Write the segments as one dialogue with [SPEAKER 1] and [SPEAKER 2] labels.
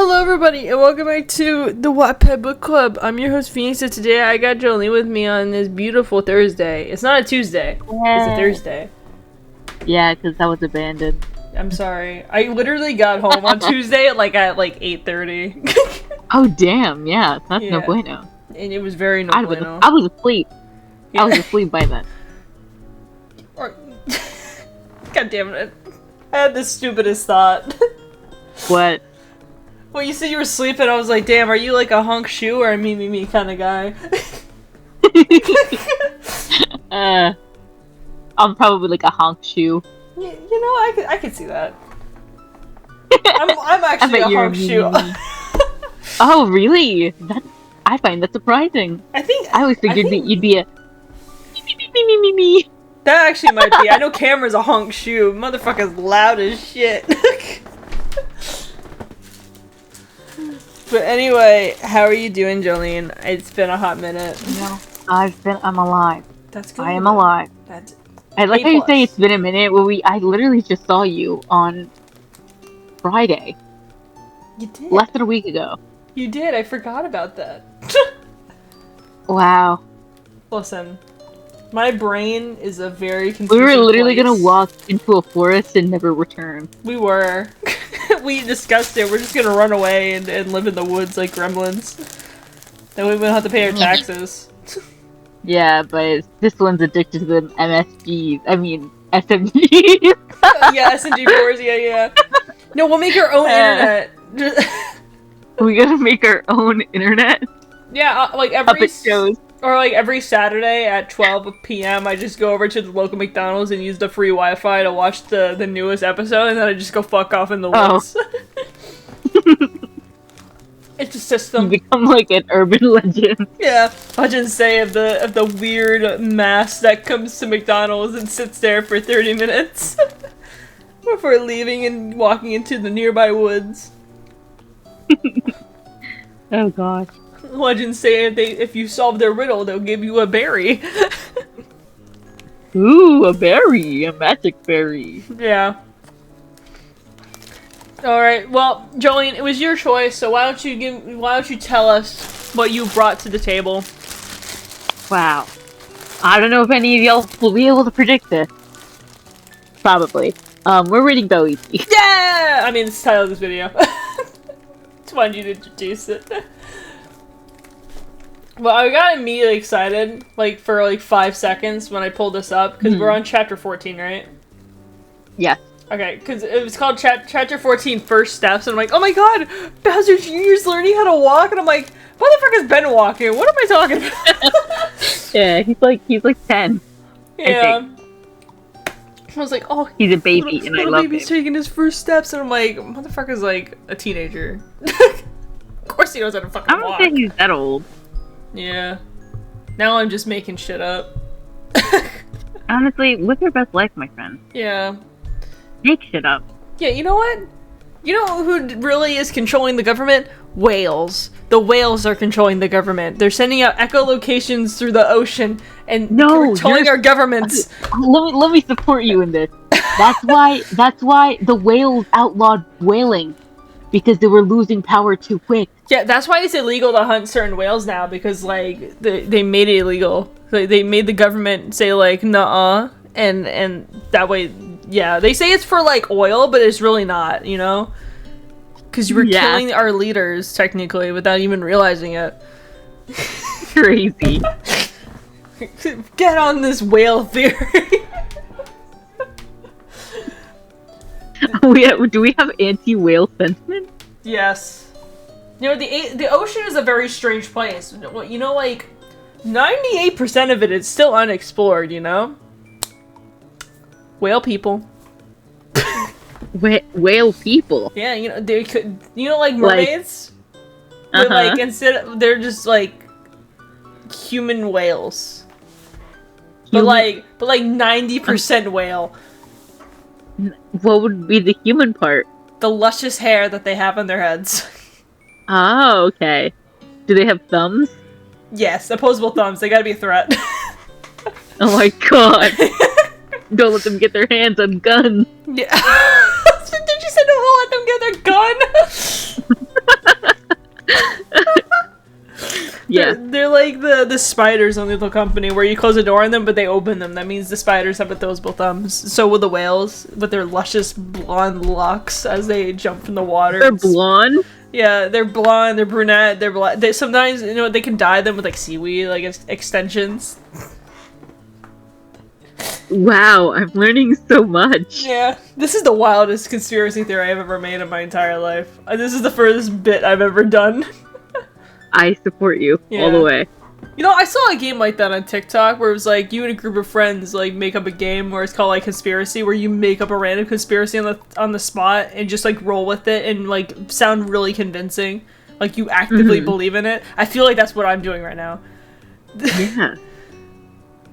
[SPEAKER 1] Hello everybody and welcome back to the Wattpad Book Club. I'm your host Phoenix and today I got Joline with me on this beautiful Thursday. It's not a Tuesday, It's a Thursday.
[SPEAKER 2] Yeah, because I was abandoned.
[SPEAKER 1] I'm sorry. I literally got home on Tuesday at 8:30.
[SPEAKER 2] Oh damn, yeah, that's no bueno.
[SPEAKER 1] And it was very no bueno.
[SPEAKER 2] I was asleep. Yeah. I was asleep by then.
[SPEAKER 1] God damn it. I had the stupidest thought.
[SPEAKER 2] What?
[SPEAKER 1] Well, you said you were sleeping, I was like, damn, are you like a hunk shoe or a me kind of guy?
[SPEAKER 2] I'm probably like a honk shoe.
[SPEAKER 1] You know, I could see that. I'm actually a hunk shoe.
[SPEAKER 2] Oh, really? I find that surprising. I always figured you'd be a me.
[SPEAKER 1] That actually might be. I know Cameron's a hunk shoe. Motherfucker's loud as shit. But anyway, how are you doing, Joline? It's been a hot minute.
[SPEAKER 2] No, I'm alive.
[SPEAKER 1] That's good.
[SPEAKER 2] I am alive. I like how you say it's been a minute. Well, I literally just saw you on Friday.
[SPEAKER 1] You did?
[SPEAKER 2] Less than a week ago.
[SPEAKER 1] You did. I forgot about that.
[SPEAKER 2] Wow.
[SPEAKER 1] Listen, my brain is a very confusing
[SPEAKER 2] We were literally gonna walk into a forest and never return.
[SPEAKER 1] We were. We discussed it. We're just gonna run away and live in the woods like gremlins. Then we won't have to pay our taxes.
[SPEAKER 2] Yeah, but this one's addicted to the MSGs. I mean, SMGs.
[SPEAKER 1] Yeah, SMG4s, yeah. No, we'll make our own internet.
[SPEAKER 2] We gotta make our own internet?
[SPEAKER 1] Yeah, like every Saturday at 12 p.m. I just go over to the local McDonald's and use the free Wi-Fi to watch the newest episode, and then I just go fuck off in the woods. It's a system.
[SPEAKER 2] You become like an urban legend.
[SPEAKER 1] Yeah, legends say of the weird mass that comes to McDonald's and sits there for 30 minutes before leaving and walking into the nearby woods.
[SPEAKER 2] Oh gosh.
[SPEAKER 1] Legends say if you solve their riddle, they'll give you a berry.
[SPEAKER 2] Ooh, a berry, a magic berry.
[SPEAKER 1] Yeah. All right. Well, Joline, it was your choice, so why don't you tell us what you brought to the table?
[SPEAKER 2] Wow. I don't know if any of y'all will be able to predict this. Probably. We're reading Bowluigi.
[SPEAKER 1] Yeah! I mean, it's the title of this video. Just wanted you to introduce it. Well, I got immediately excited, for 5 seconds when I pulled this up, because we're on chapter 14, right?
[SPEAKER 2] Yeah.
[SPEAKER 1] Okay, because it was called chapter 14, First Steps, and I'm like, oh my god, Bowser Jr.'s learning how to walk, and I'm like, motherfucker's been walking, what am I talking about?
[SPEAKER 2] Yeah, he's like 10.
[SPEAKER 1] Yeah. I was like, oh,
[SPEAKER 2] he's a baby, and I love him.
[SPEAKER 1] Baby's taking his first steps, and I'm like, motherfucker's like a teenager. Of course he knows how to fucking walk.
[SPEAKER 2] I don't think he's that old.
[SPEAKER 1] Yeah. Now I'm just making shit up.
[SPEAKER 2] Honestly, live your best life, my friend.
[SPEAKER 1] Yeah.
[SPEAKER 2] Make shit up.
[SPEAKER 1] Yeah, you know what? You know who really is controlling the government? Whales. The whales are controlling the government. They're sending out echolocations through the ocean and controlling our governments.
[SPEAKER 2] Let me support you in this. That's why the whales outlawed whaling. Because they were losing power too quick.
[SPEAKER 1] Yeah, that's why it's illegal to hunt certain whales now, because, they made it illegal. They made the government say, nuh-uh, and that way, yeah. They say it's for, oil, but it's really not, you know? Because you were killing our leaders, technically, without even realizing it.
[SPEAKER 2] Crazy.
[SPEAKER 1] Get on this whale theory.
[SPEAKER 2] Do we have anti-whale sentiment?
[SPEAKER 1] Yes. You know, the ocean is a very strange place. You know, 98% of it is still unexplored, you know? Whale people.
[SPEAKER 2] Whale people?
[SPEAKER 1] Yeah, you know, they could, mermaids? But, they're just, human whales. But 90% whale.
[SPEAKER 2] What would be the human part?
[SPEAKER 1] The luscious hair that they have on their heads.
[SPEAKER 2] Oh, okay. Do they have thumbs?
[SPEAKER 1] Yes, opposable thumbs. They gotta be a threat.
[SPEAKER 2] Oh my god. Don't let them get their hands on guns.
[SPEAKER 1] Yeah. Did you say don't let them get their gun?
[SPEAKER 2] Yeah.
[SPEAKER 1] They're like the spiders on the little company where you close a door on them, but they open them. That means the spiders have opposable thumbs. So will the whales with their luscious blonde locks as they jump from the water.
[SPEAKER 2] They're blonde?
[SPEAKER 1] Yeah, they're blonde, they're brunette, they're black. They, sometimes, you know, they can dye them with like seaweed, like extensions.
[SPEAKER 2] Wow, I'm learning so much.
[SPEAKER 1] Yeah, this is the wildest conspiracy theory I've ever made in my entire life. This is the furthest bit I've ever done.
[SPEAKER 2] I support you all the way.
[SPEAKER 1] You know, I saw a game like that on TikTok where it was like you and a group of friends like make up a game where it's called like conspiracy, where you make up a random conspiracy on the spot and just like roll with it and like sound really convincing, like you actively believe in it. I feel like that's what I'm doing right now.
[SPEAKER 2] Yeah.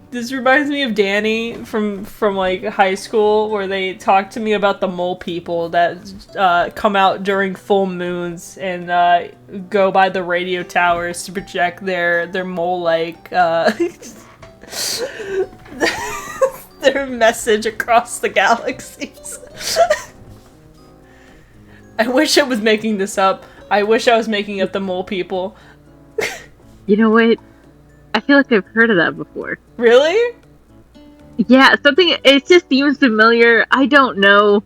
[SPEAKER 1] This reminds me of Danny from like high school, where they talked to me about the mole people that come out during full moons and go by the radio towers to project their mole-like their message across the galaxies. I wish I was making this up. I wish I was making up the mole people.
[SPEAKER 2] You know what? I feel like I've heard of that before.
[SPEAKER 1] Really?
[SPEAKER 2] Yeah, something, it just seems familiar. I don't know.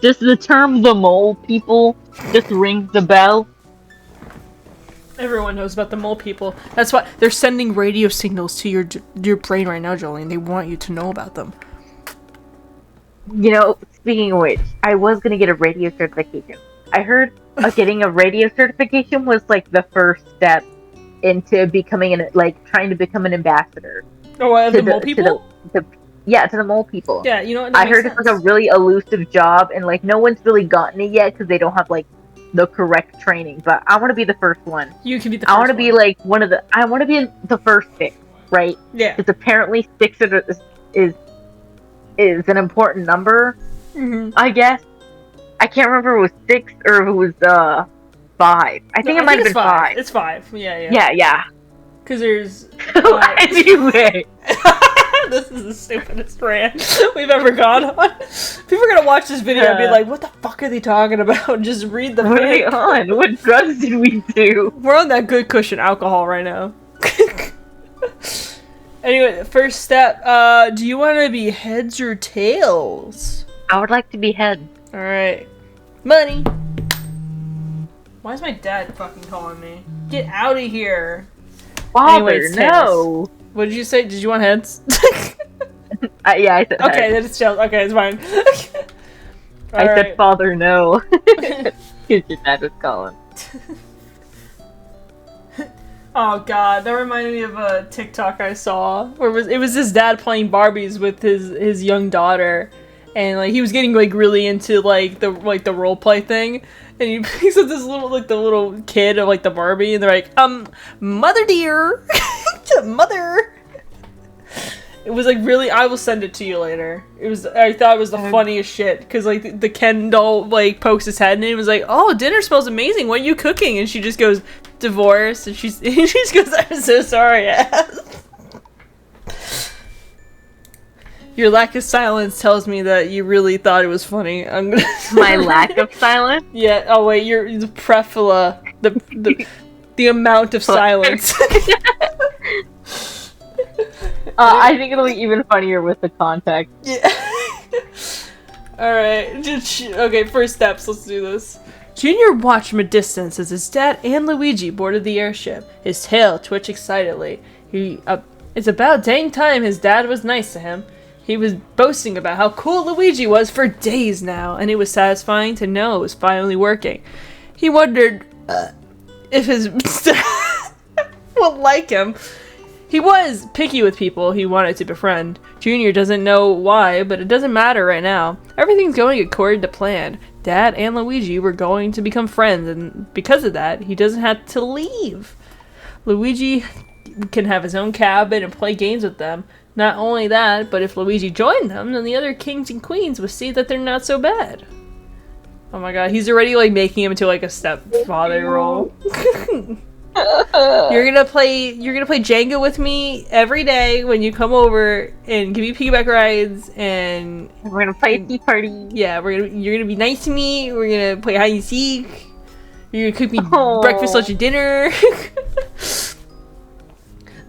[SPEAKER 2] Just the term the mole people just rings the bell.
[SPEAKER 1] Everyone knows about the mole people. That's why they're sending radio signals to your brain right now, Joline. They want you to know about them.
[SPEAKER 2] You know, speaking of which, I was going to get a radio certification. I heard getting a radio certification was like the first step into becoming trying to become an ambassador.
[SPEAKER 1] Oh, the mole people?
[SPEAKER 2] To the mole people.
[SPEAKER 1] Yeah, you know,
[SPEAKER 2] I heard it's like a really elusive job, and like no one's really gotten it yet because they don't have like the correct training. But I want to be the first one.
[SPEAKER 1] You can be the first
[SPEAKER 2] I want to be like one of the. I want to be the first 6, right?
[SPEAKER 1] Yeah.
[SPEAKER 2] Because apparently 6 is an important number. I guess. I can't remember if it was 6 or if it was 5. I think it might have been 5.
[SPEAKER 1] It's 5. Yeah.
[SPEAKER 2] Yeah.
[SPEAKER 1] Because there's.
[SPEAKER 2] Anyway.
[SPEAKER 1] This is the stupidest rant we've ever gone on. People are gonna watch this video and be like, "What the fuck are they talking about?" Just read the.
[SPEAKER 2] What are they on? What drugs did we do?
[SPEAKER 1] We're on that good cushion alcohol right now. Anyway, first step. Do you want to be heads or tails?
[SPEAKER 2] I would like to be head.
[SPEAKER 1] All right. Money. Why is my dad fucking calling me? Get out of here.
[SPEAKER 2] Father,
[SPEAKER 1] Anyways,
[SPEAKER 2] no.
[SPEAKER 1] What did you say? Did you want heads?
[SPEAKER 2] Yeah, I said
[SPEAKER 1] okay,
[SPEAKER 2] head.
[SPEAKER 1] then it's tails. Okay, it's fine.
[SPEAKER 2] I said father, no. Because your dad was calling.
[SPEAKER 1] Oh god, that reminded me of a TikTok I saw where it was this dad playing Barbies with his young daughter, and like he was getting like really into the role play thing, and he picks up this little kid of like the Barbie, and they're like, mother dear, mother. It was like really. I will send it to you later. I thought it was the funniest shit because like the Ken doll like pokes his head and it was like, "Oh, dinner smells amazing. What are you cooking?" And she just goes, "Divorce." And she just goes, "I'm so sorry, ass." Your lack of silence tells me that you really thought it was funny. I'm gonna.
[SPEAKER 2] My lack of silence?
[SPEAKER 1] Yeah. Oh wait, the prefula. The amount of silence.
[SPEAKER 2] I think it'll be even funnier with the context.
[SPEAKER 1] Yeah. Alright. Okay, first steps. Let's do this. Junior watched from a distance as his dad and Luigi boarded the airship. His tail twitched excitedly. It's about dang time his dad was nice to him. He was boasting about how cool Luigi was for days now, and it was satisfying to know it was finally working. He wondered if his dad would like him. He was picky with people he wanted to befriend. Junior doesn't know why, but it doesn't matter right now. Everything's going according to plan. Dad and Luigi were going to become friends, and because of that, he doesn't have to leave. Luigi can have his own cabin and play games with them. Not only that, but if Luigi joined them, then the other kings and queens would see that they're not so bad. Oh my god, he's already like making him into like a stepfather role. You're gonna play Jenga with me every day when you come over and give me piggyback rides, and
[SPEAKER 2] we're gonna play a tea party.
[SPEAKER 1] Yeah, you're gonna be nice to me. We're gonna play hide and seek. You're gonna cook me
[SPEAKER 2] Oh.
[SPEAKER 1] breakfast, lunch, and dinner.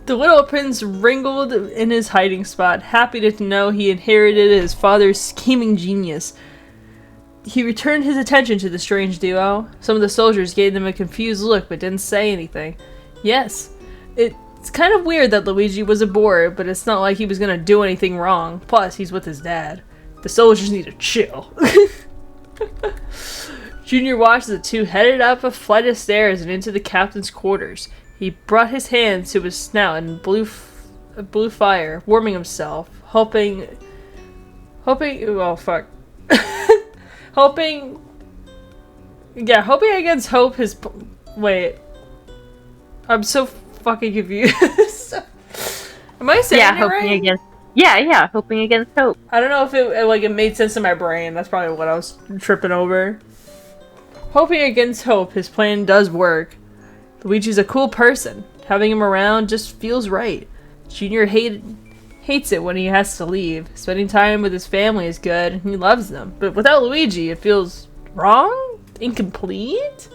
[SPEAKER 1] The little prince wriggled in his hiding spot, happy to know he inherited his father's scheming genius. He returned his attention to the strange duo. Some of the soldiers gave them a confused look but didn't say anything. Yes, it's kind of weird that Luigi was aboard, but it's not like he was gonna do anything wrong. Plus, he's with his dad. The soldiers need to chill. Junior watched the two headed up a flight of stairs and into the captain's quarters. He brought his hands to his snout and blew fire, warming himself, hoping, oh fuck. hoping against hope wait. I'm so fucking confused. Am I saying it right?
[SPEAKER 2] Hoping against hope.
[SPEAKER 1] I don't know if it made sense in my brain. That's probably what I was tripping over. Hoping against hope, his plan does work. Luigi's a cool person. Having him around just feels right. Junior hates it when he has to leave. Spending time with his family is good, and he loves them. But without Luigi, it feels wrong? Incomplete?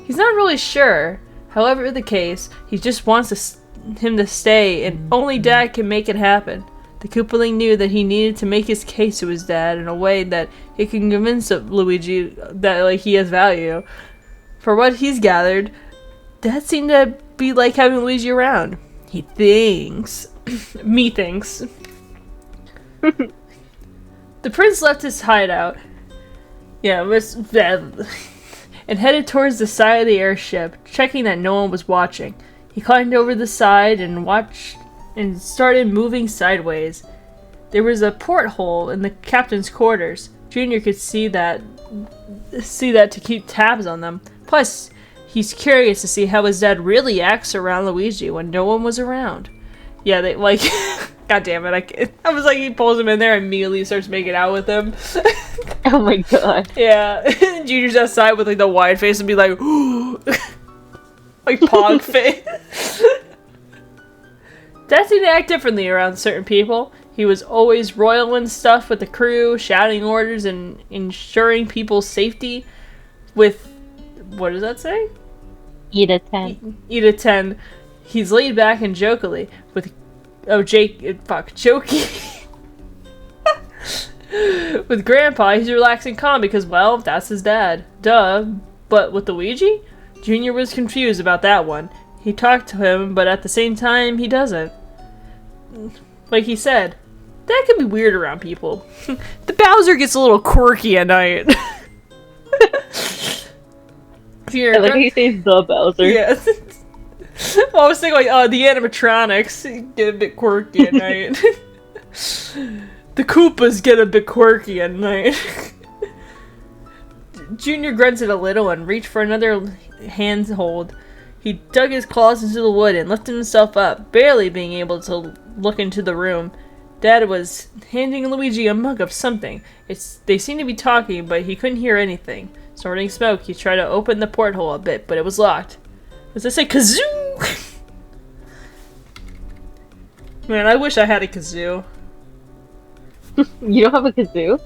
[SPEAKER 1] He's not really sure. However the case, he just wants him to stay, and only Dad can make it happen. The Koopaling knew that he needed to make his case to his dad in a way that he can convince Luigi that he has value. For what he's gathered, Dad seemed to be like having Luigi around. He thinks. Methinks. The prince left his hideout. And headed towards the side of the airship, checking that no one was watching. He climbed over the side and watched and started moving sideways. There was a porthole in the captain's quarters. Junior could see that to keep tabs on them. Plus, he's curious to see how his dad really acts around Luigi when no one was around. Yeah, they God damn it! I was like, he pulls him in there and immediately starts making out with him.
[SPEAKER 2] Oh my god.
[SPEAKER 1] Yeah, Junior's outside with the wide face and be like, pog face. Dad seemed to act differently around certain people. He was always roiling stuff with the crew, shouting orders and ensuring people's safety with, what does that say?
[SPEAKER 2] Eat a 10.
[SPEAKER 1] Eat a 10. He's laid back and jokey. With Grandpa, he's relaxing calm because, well, that's his dad. Duh. But with Luigi? Junior was confused about that one. He talked to him, but at the same time, he doesn't. Like he said, Dad can be weird around people. The Bowser gets a little quirky at night.
[SPEAKER 2] I like how you say the Bowser.
[SPEAKER 1] Yeah. Well, I was thinking the animatronics get a bit quirky at night. The Koopas get a bit quirky at night. Junior grunted a little and reached for another handhold. He dug his claws into the wood and lifted himself up, barely being able to look into the room. Dad was handing Luigi a mug of something. They seemed to be talking, but he couldn't hear anything. Snorting smoke, he tried to open the porthole a bit, but it was locked. Does it say kazoo? Man, I wish I had a kazoo.
[SPEAKER 2] You don't have a kazoo?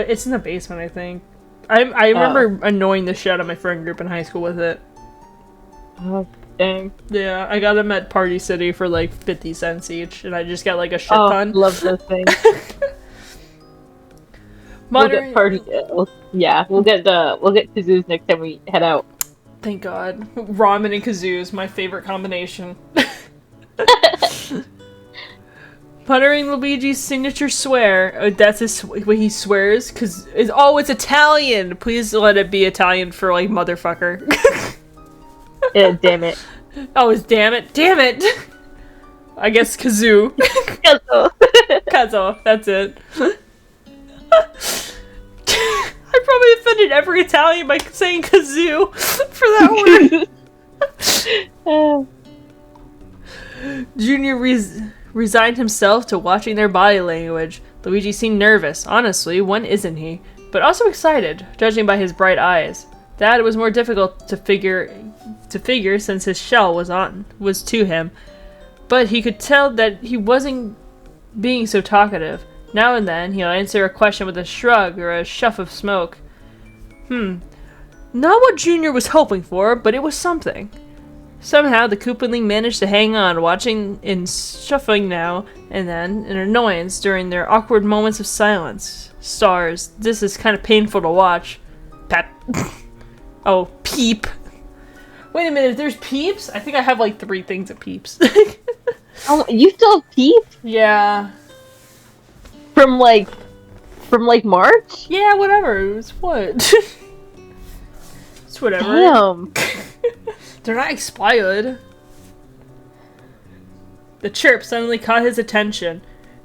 [SPEAKER 1] It's in the basement, I think. I remember annoying the shit out of my friend group in high school with it.
[SPEAKER 2] Oh, dang.
[SPEAKER 1] Yeah, I got them at Party City for 50 cents each, and I just got a shit ton.
[SPEAKER 2] Love those things. We'll get kazoos next time we head out.
[SPEAKER 1] Thank God. Ramen and kazoos, my favorite combination. Muttering Luigi's signature swear. That's his way he swears. It's Italian. Please let it be Italian for motherfucker.
[SPEAKER 2] Yeah, damn it.
[SPEAKER 1] Oh, it's damn it. Damn it. I guess kazoo.
[SPEAKER 2] Kazoo.
[SPEAKER 1] Kazoo. That's it. I probably offended every Italian by saying kazoo for that word. Junior resigned himself to watching their body language. Luigi seemed nervous. Honestly, when isn't he? But also excited, judging by his bright eyes. That was more difficult to figure since his shell was to him. But he could tell that he wasn't being so talkative. Now and then, he'll answer a question with a shrug or a puff of smoke. Not what Junior was hoping for, but it was something. Somehow, the Koopaling managed to hang on, watching and shuffling now and then in annoyance during their awkward moments of silence. Stars, this is kind of painful to watch. Pep. Oh, peep. Wait a minute, if there's peeps? I think I have like 3 things of peeps.
[SPEAKER 2] Oh, you still have peep?
[SPEAKER 1] Yeah.
[SPEAKER 2] From March?
[SPEAKER 1] Yeah, whatever. It's what? It's whatever.
[SPEAKER 2] Damn.
[SPEAKER 1] They're not expired. The chirp suddenly caught his attention.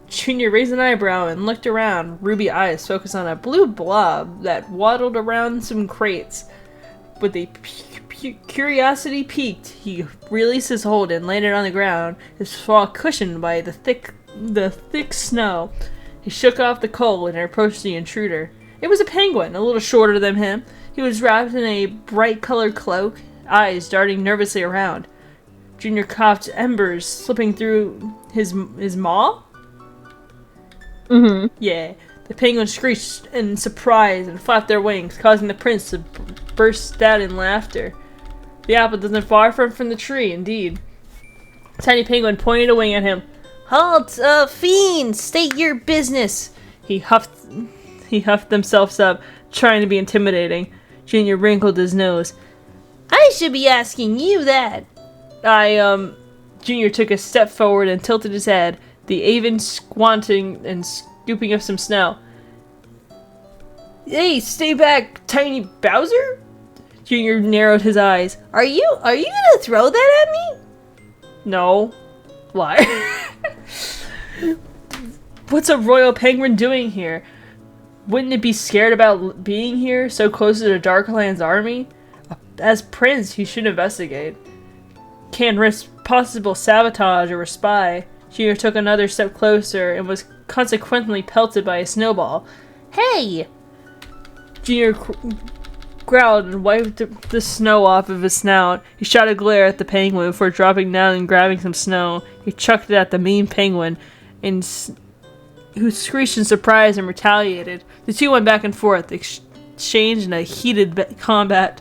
[SPEAKER 1] Junior raised an eyebrow and looked around, ruby eyes focused on a blue blob that waddled around some crates. With a curiosity piqued, he released his hold and landed on the ground, his fall cushioned by the thick snow. He shook off the cold and approached the intruder. It was a penguin, a little shorter than him. He was wrapped in a bright-colored cloak, eyes darting nervously around. Junior coughed embers slipping through his maw?
[SPEAKER 2] Mm-hmm.
[SPEAKER 1] Yeah. The penguin screeched in surprise and flapped their wings, causing the prince to burst out in laughter. The apple doesn't far from the tree, indeed. Tiny penguin pointed a wing at him. "Halt, fiend! State your business!" He huffed themselves up, trying to be intimidating. Junior wrinkled his nose. "I should be asking you that." Junior took a step forward and tilted his head, the aven squatting and scooping up some snow. "Hey, stay back, tiny Bowser!" Junior narrowed his eyes. Are you gonna throw that at me?" "No." "Why?" "What's a royal penguin doing here? Wouldn't it be scared about being here, so close to the Darklands army? As prince, he should investigate. Can't risk possible sabotage or a spy." Junior took another step closer and was consequently pelted by a snowball. "Hey!" Junior growled and wiped the snow off of his snout. He shot a glare at the penguin before dropping down and grabbing some snow. He chucked it at the mean penguin, who screeched in surprise and retaliated. The two went back and forth, exchanged in a heated combat,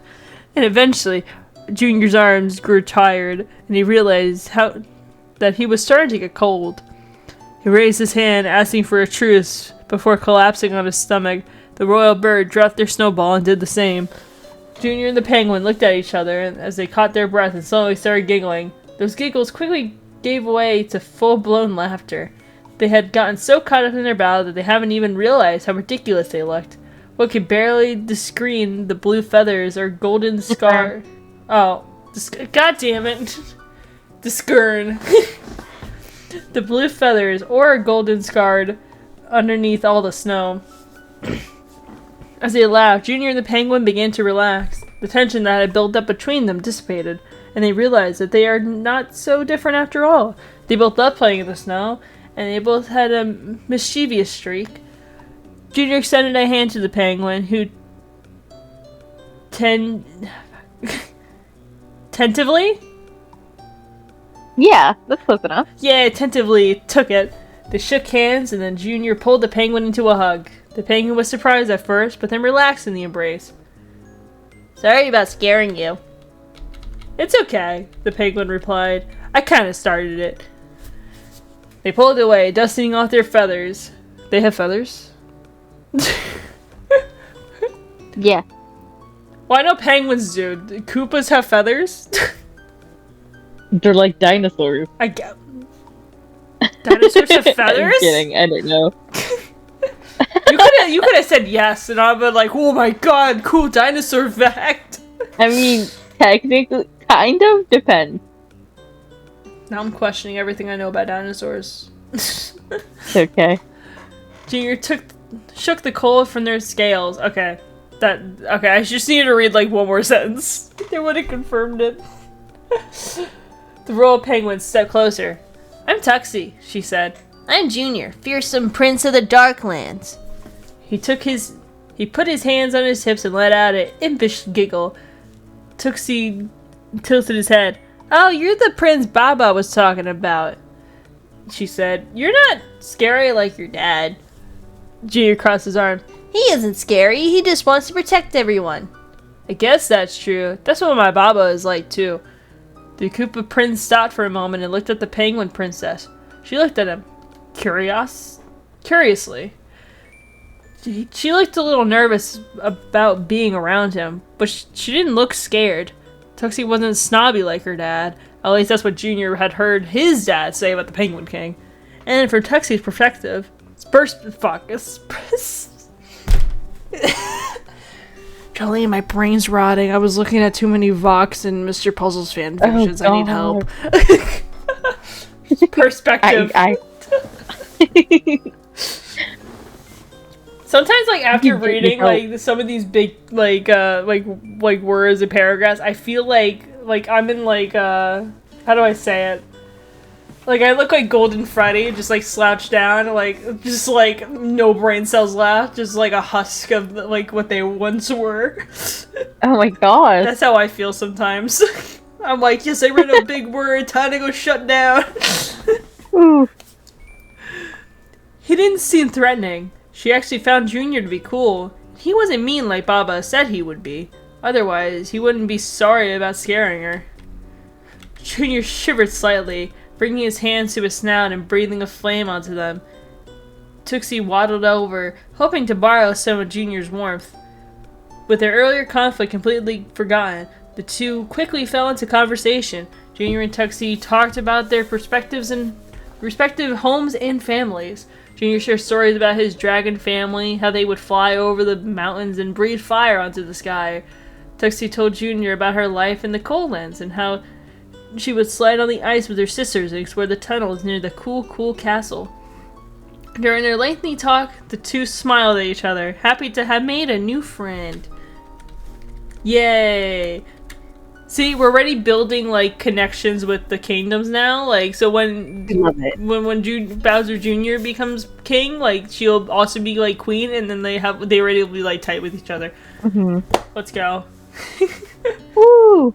[SPEAKER 1] and eventually Junior's arms grew tired, and he realized that he was starting to get cold. He raised his hand, asking for a truce, before collapsing on his stomach. The royal bird dropped their snowball and did the same. Junior and the penguin looked at each other as they caught their breath and slowly started giggling. Those giggles quickly gave way to full-blown laughter. They had gotten so caught up in their battle that they haven't even realized how ridiculous they looked. One could barely discern the blue feathers or golden scar. Oh, god damn it. Discern. The blue feathers or golden scarred underneath all the snow. As they laughed, Junior and the penguin began to relax. The tension that had built up between them dissipated, and they realized that they are not so different after all. They both loved playing in the snow, and they both had a mischievous streak. Junior extended a hand to the penguin, who tentatively?
[SPEAKER 2] Yeah, that's close enough.
[SPEAKER 1] Yeah, tentatively took it. They shook hands, and then Junior pulled the penguin into a hug. The penguin was surprised at first, but then relaxed in the embrace. "Sorry about scaring you." "It's okay," the penguin replied. "I kind of started it." They pulled away, dusting off their feathers. They have feathers?
[SPEAKER 2] Yeah.
[SPEAKER 1] Well, I know penguins do. Do Koopas have feathers?
[SPEAKER 2] They're like dinosaurs.
[SPEAKER 1] I get. Dinosaurs have feathers?
[SPEAKER 2] I'm kidding, I don't know.
[SPEAKER 1] You could have said yes, and I'd been like, "Oh my god, cool dinosaur fact."
[SPEAKER 2] I mean, technically, kind of depends.
[SPEAKER 1] Now I'm questioning everything I know about dinosaurs.
[SPEAKER 2] It's okay.
[SPEAKER 1] Junior shook the cold from their scales. Okay, I just needed to read like one more sentence. They would have confirmed it. The royal penguin stepped closer. "I'm Tuxie," she said. "I'm Junior, fearsome prince of the Darklands." He put his hands on his hips and let out an impish giggle. Tuxie tilted his head. "Oh, you're the Prince Baba was talking about," she said. "You're not scary like your dad." Junior crossed his arm. "He isn't scary, he just wants to protect everyone." I guess that's true. That's what my Baba is like, too. The Koopa Prince stopped for a moment and looked at the Penguin Princess. She looked at him. Curiously. She looked a little nervous about being around him, but she didn't look scared. Tuxie wasn't snobby like her dad. At least that's what Junior had heard his dad say about the Penguin King. And from Tuxie's perspective, Joline, my brain's rotting. I was looking at too many Vox and Mr. Puzzle's fan fictions. I need help. Perspective. Sometimes, like, after reading, like, some of these big, like words and paragraphs, I feel like I'm in, like, how do I say it? Like, I look like Golden Freddy, just, like, slouched down, like, just, like, no brain cells left, just, like, a husk of, like, what they once were.
[SPEAKER 2] Oh my god.
[SPEAKER 1] That's how I feel sometimes. I'm like, yes, I read a big word, time to go shut down.
[SPEAKER 2] Ooh.
[SPEAKER 1] He didn't seem threatening. She actually found Junior to be cool. He wasn't mean like Baba said he would be. Otherwise, he wouldn't be sorry about scaring her. Junior shivered slightly, bringing his hands to his snout and breathing a flame onto them. Tuxie waddled over, hoping to borrow some of Junior's warmth. With their earlier conflict completely forgotten, the two quickly fell into conversation. Junior and Tuxie talked about their perspectives and respective homes and families. Junior shared stories about his dragon family, how they would fly over the mountains and breathe fire onto the sky. Tuxie told Junior about her life in the cold lands and how she would slide on the ice with her sisters and explore the tunnels near the cool castle. During their lengthy talk, the two smiled at each other, happy to have made a new friend. Yay! See, we're already building, like, connections with the kingdoms now. Like, so when Bowser Jr. becomes king, like, she'll also be, like, queen, and then they already will be, like, tight with each other.
[SPEAKER 2] Mm-hmm.
[SPEAKER 1] Let's go.
[SPEAKER 2] Woo!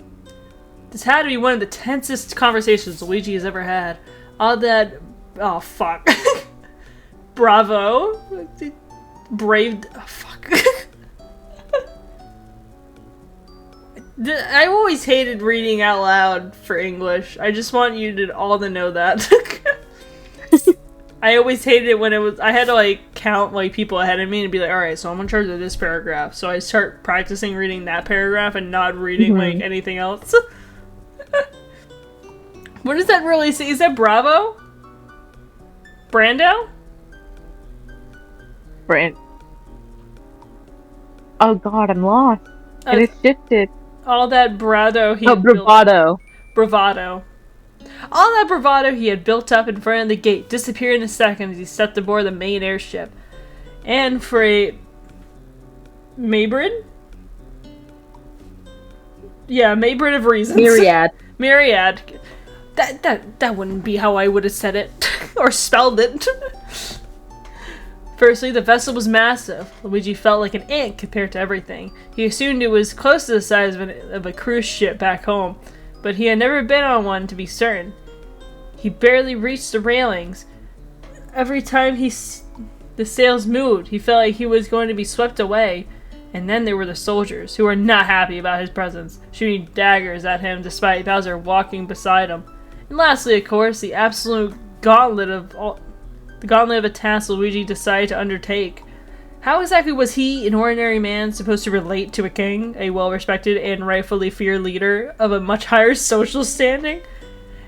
[SPEAKER 1] This had to be one of the tensest conversations Luigi has ever had. All that... Oh, fuck. Bravo. Brave... Oh, fuck. I always hated reading out loud for English. I just want you to all to know that. I always hated it when I had to, like, count, like, people ahead of me and be like, alright, so I'm in charge of this paragraph. So I start practicing reading that paragraph and not reading, like, anything else. What does that really say? Is that Bravo? Brando?
[SPEAKER 2] Oh god, I'm lost. It is shifted.
[SPEAKER 1] All that bravado bravado. All that bravado he had built up in front of the gate disappeared in a second as he stepped aboard the main airship. And for a... Maybrid? Yeah, Maybrid of reasons. Myriad. That wouldn't be how I would have said it. Or spelled it. Firstly, the vessel was massive. Luigi felt like an ant compared to everything. He assumed it was close to the size of a cruise ship back home, but he had never been on one to be certain. He barely reached the railings. Every time the sails moved, he felt like he was going to be swept away. And then there were the soldiers, who were not happy about his presence, shooting daggers at him despite Bowser walking beside him. And lastly, of course, the absolute gauntlet of a task Luigi decided to undertake. How exactly was he, an ordinary man, supposed to relate to a king, a well-respected and rightfully feared leader of a much higher social standing?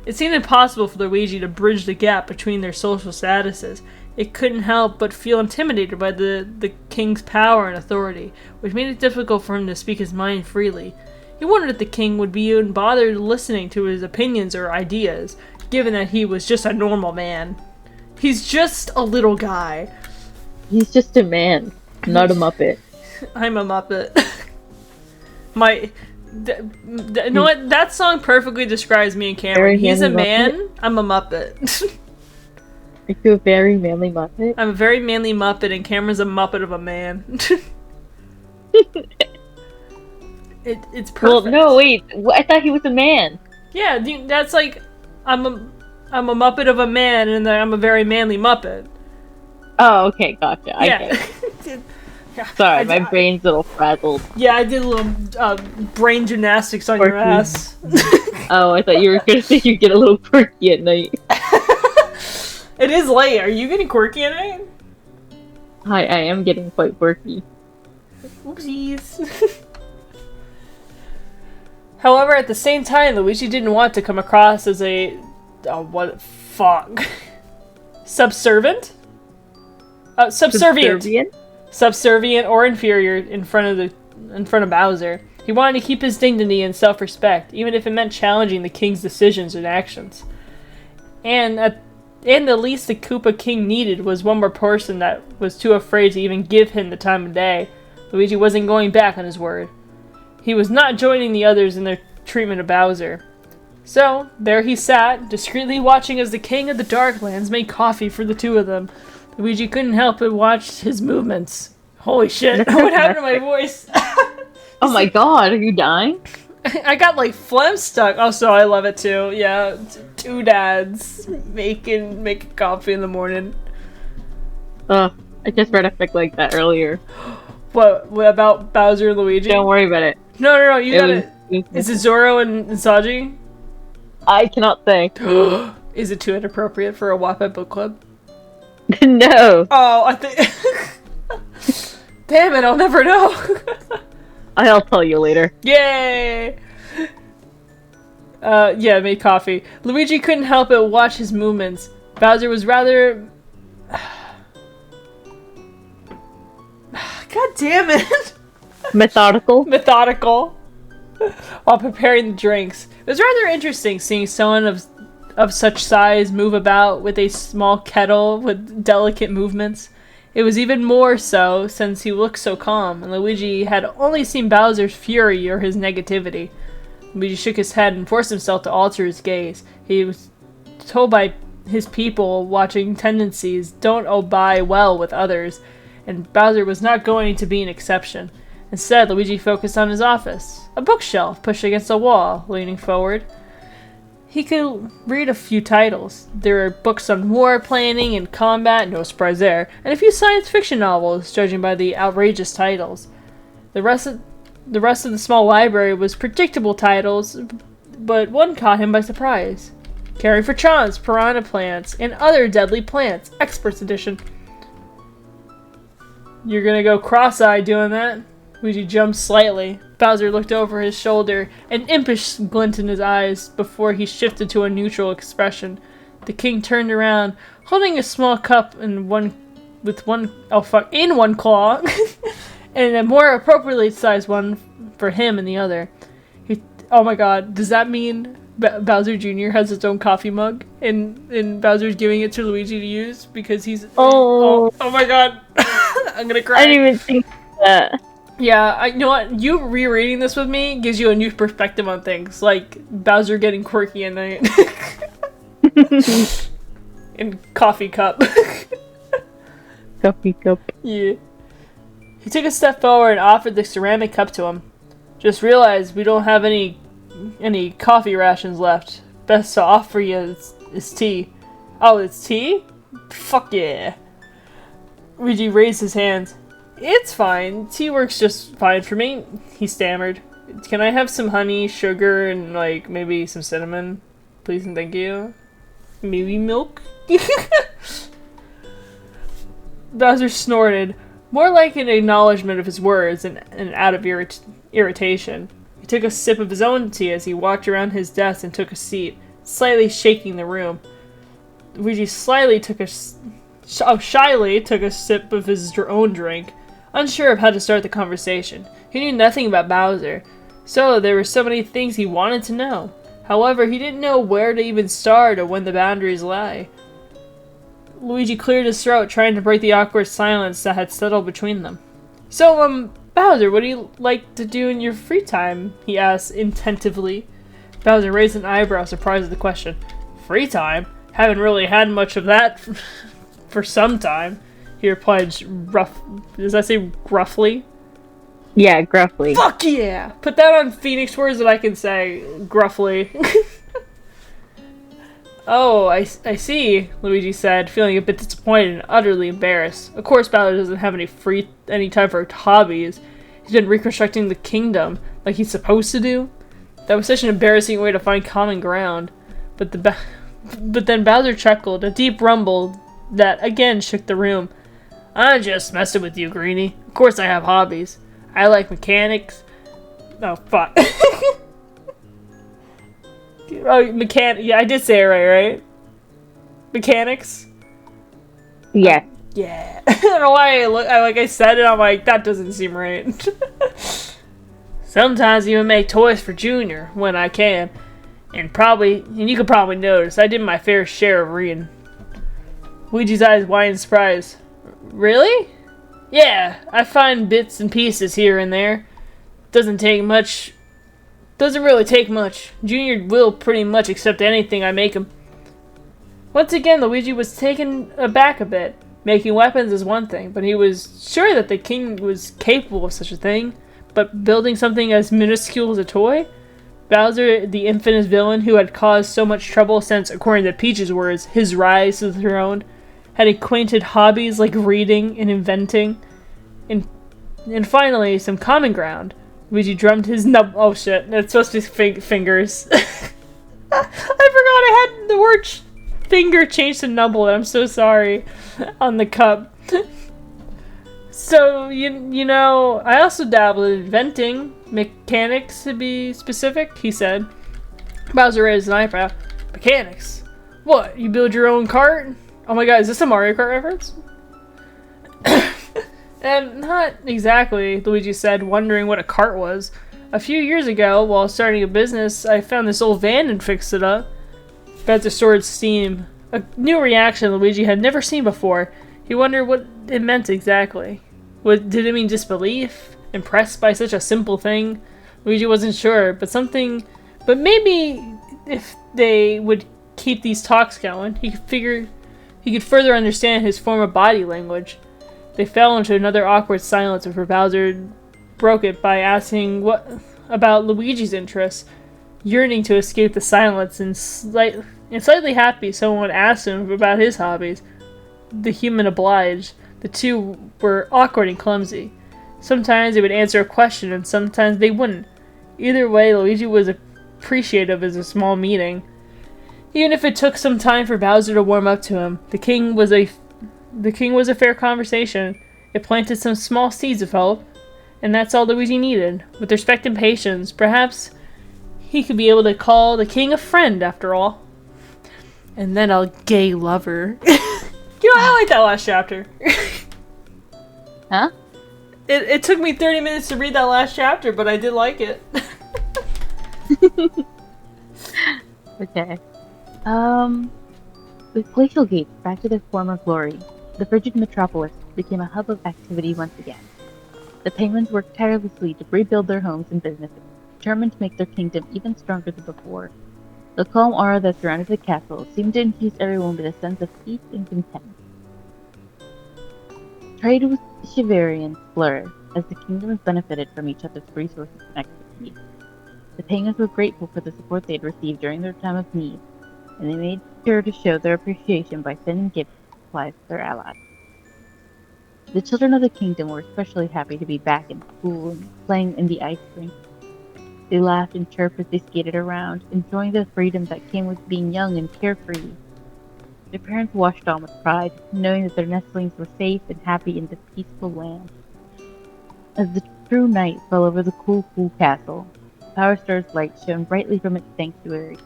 [SPEAKER 1] It seemed impossible for Luigi to bridge the gap between their social statuses. It couldn't help but feel intimidated by the king's power and authority, which made it difficult for him to speak his mind freely. He wondered if the king would be even bothered listening to his opinions or ideas, given that he was just a normal man. He's just a little guy.
[SPEAKER 2] He's just a man, not a Muppet.
[SPEAKER 1] I'm a Muppet. You know what? That song perfectly describes me and Cameron. He's a man, Muppet. I'm a Muppet.
[SPEAKER 2] Are you a very manly Muppet?
[SPEAKER 1] I'm a very manly Muppet, and Cameron's a Muppet of a man. It's perfect.
[SPEAKER 2] Well, no, wait. I thought he was a man.
[SPEAKER 1] Yeah, that's like... I'm a Muppet of a man, and then I'm a very manly Muppet.
[SPEAKER 2] Oh, okay, gotcha.
[SPEAKER 1] Yeah.
[SPEAKER 2] Sorry, my brain's a little frazzled.
[SPEAKER 1] Yeah, I did a little brain gymnastics on your ass.
[SPEAKER 2] Oh, I thought you were gonna say you get a little quirky at night.
[SPEAKER 1] It is late. Are you getting quirky at night?
[SPEAKER 2] I am getting quite quirky.
[SPEAKER 1] Oopsies. However, at the same time, Luigi didn't want to come across as a... what? Fuck. Subservient? Subservient. Subservient or inferior in front of Bowser. He wanted to keep his dignity and self-respect, even if it meant challenging the king's decisions and actions. And the least the Koopa King needed was one more person that was too afraid to even give him the time of day. Luigi wasn't going back on his word. He was not joining the others in their treatment of Bowser. So, there he sat, discreetly watching as the King of the Darklands made coffee for the two of them. Luigi couldn't help but watch his movements. Holy shit, what happened to my voice?
[SPEAKER 2] Oh my god, are you dying?
[SPEAKER 1] I got like phlegm stuck. Also, I love it too. Yeah, two dads making coffee in the morning.
[SPEAKER 2] I just read a fic like that earlier.
[SPEAKER 1] What about Bowser and Luigi?
[SPEAKER 2] Don't worry about it.
[SPEAKER 1] No, you got it. Is it Zoro and Saji?
[SPEAKER 2] I cannot say.
[SPEAKER 1] Is it too inappropriate for a Wattpad book club?
[SPEAKER 2] No.
[SPEAKER 1] Oh, I think... Damn it, I'll never know.
[SPEAKER 2] I'll tell you later.
[SPEAKER 1] Yay! Yeah, made coffee. Luigi couldn't help but watch his movements. Bowser was rather... God damn it!
[SPEAKER 2] Methodical?
[SPEAKER 1] Methodical. While preparing the drinks. It was rather interesting seeing someone of such size move about with a small kettle with delicate movements. It was even more so since he looked so calm, and Luigi had only seen Bowser's fury or his negativity. Luigi shook his head and forced himself to alter his gaze. He was told by his people watching tendencies don't obey well with others, and Bowser was not going to be an exception. Instead, Luigi focused on his office, a bookshelf pushed against the wall. Leaning forward, he could read a few titles. There were books on war planning and combat, no surprise there, and a few science fiction novels, judging by the outrageous titles. The rest of the small library was predictable titles, but one caught him by surprise. Caring for Chance, Piranha Plants, and Other Deadly Plants, Experts Edition. You're gonna go cross-eyed doing that? Luigi jumped slightly. Bowser looked over his shoulder, an impish glint in his eyes before he shifted to a neutral expression. The king turned around, holding a small cup in one claw, and a more appropriately sized one for him in the other. Oh my god, does that mean Bowser Jr. has his own coffee mug, and Bowser's giving it to Luigi to use because he's... Oh my god, I'm gonna cry.
[SPEAKER 2] I didn't even think that.
[SPEAKER 1] Yeah, you know what? You rereading this with me gives you a new perspective on things, like Bowser getting quirky at night. And coffee cup.
[SPEAKER 2] Coffee cup.
[SPEAKER 1] Yeah. He took a step forward and offered the ceramic cup to him. Just realized we don't have any coffee rations left. Best to offer you is tea. Oh, it's tea? Fuck yeah. Luigi raised his hands. It's fine. Tea works just fine for me, he stammered. Can I have some honey, sugar, and like maybe some cinnamon? Please and thank you. Maybe milk? Bowser snorted, more like an acknowledgement of his words and out of irritation. He took a sip of his own tea as he walked around his desk and took a seat, slightly shaking the room. Luigi shyly took a sip of his own drink, unsure of how to start the conversation. He knew nothing about Bowser, so there were so many things he wanted to know. However, he didn't know where to even start or when the boundaries lie. Luigi cleared his throat, trying to break the awkward silence that had settled between them. So, Bowser, what do you like to do in your free time? He asked intentively. Bowser raised an eyebrow, surprised at the question. Free time? Haven't really had much of that for some time. He replied does that say gruffly?
[SPEAKER 2] Yeah, gruffly.
[SPEAKER 1] Fuck yeah! Put that on Phoenix words that I can say gruffly. Oh, I see, Luigi said, feeling a bit disappointed and utterly embarrassed. Of course, Bowser doesn't have any time for hobbies. He's been reconstructing the kingdom like he's supposed to do. That was such an embarrassing way to find common ground. But then Bowser chuckled, a deep rumble that again shook the room. I'm just messing with you, Greenie. Of course I have hobbies. I like mechanics. Oh, fuck. Oh, yeah, I did say it right? Mechanics?
[SPEAKER 2] Yeah.
[SPEAKER 1] Yeah. I don't know why I said it, I'm like, that doesn't seem right. Sometimes I even make toys for Junior when I can. And you could probably notice, I did my fair share of reading. Luigi's eyes widened in surprise. Really? Yeah, I find bits and pieces here and there. Doesn't really take much. Junior will pretty much accept anything I make him. Once again, Luigi was taken aback a bit. Making weapons is one thing, but he was sure that the king was capable of such a thing. But building something as minuscule as a toy? Bowser, the infamous villain who had caused so much trouble since, according to Peach's words, his rise to the throne, had acquainted hobbies like reading and inventing, and finally, some common ground. Luigi drummed his oh shit, it's supposed to be fingers. I forgot I had the word finger changed to nubble, and I'm so sorry, on the cup. So, you know, I also dabbled in inventing, mechanics to be specific, he said. Bowser raised an eyebrow. Mechanics? What, you build your own cart? Oh my god, is this a Mario Kart reference? Not exactly, Luigi said, wondering what a cart was. A few years ago, while starting a business, I found this old van and fixed it up. Bowser stored steam. A new reaction Luigi had never seen before. He wondered what it meant exactly. Did it mean disbelief? Impressed by such a simple thing? Luigi wasn't sure, but maybe if they would keep these talks going, he could further understand his form of body language. They fell into another awkward silence before Bowser broke it by asking what about Luigi's interests, yearning to escape the silence and slightly happy someone asked him about his hobbies. The human obliged. The two were awkward and clumsy. Sometimes they would answer a question and sometimes they wouldn't. Either way, Luigi was appreciative of a small meeting. Even if it took some time for Bowser to warm up to him, the king was a fair conversation. It planted some small seeds of hope, and that's all Luigi needed. With respect and patience, perhaps he could be able to call the king a friend after all. And then a gay lover. You know, I like that last chapter.
[SPEAKER 2] Huh?
[SPEAKER 1] It took me 30 minutes to read that last chapter, but I did like it.
[SPEAKER 2] Okay. With glacial gates back to their former glory, the frigid metropolis became a hub of activity once again. The penguins worked tirelessly to rebuild their homes and businesses, determined to make their kingdom even stronger than before. The calm aura that surrounded the castle seemed to infuse everyone with a sense of peace and content. Trade with Shiverian flourished as the kingdoms benefited from each other's resources and expertise. The penguins were grateful for the support they had received during their time of need, and they made sure to show their appreciation by sending gifts and supplies to their allies. The children of the kingdom were especially happy to be back in school and playing in the ice rink. They laughed and chirped as they skated around, enjoying the freedom that came with being young and carefree. Their parents watched on with pride, knowing that their nestlings were safe and happy in this peaceful land. As the true night fell over the cool castle, Power Star's light shone brightly from its sanctuary,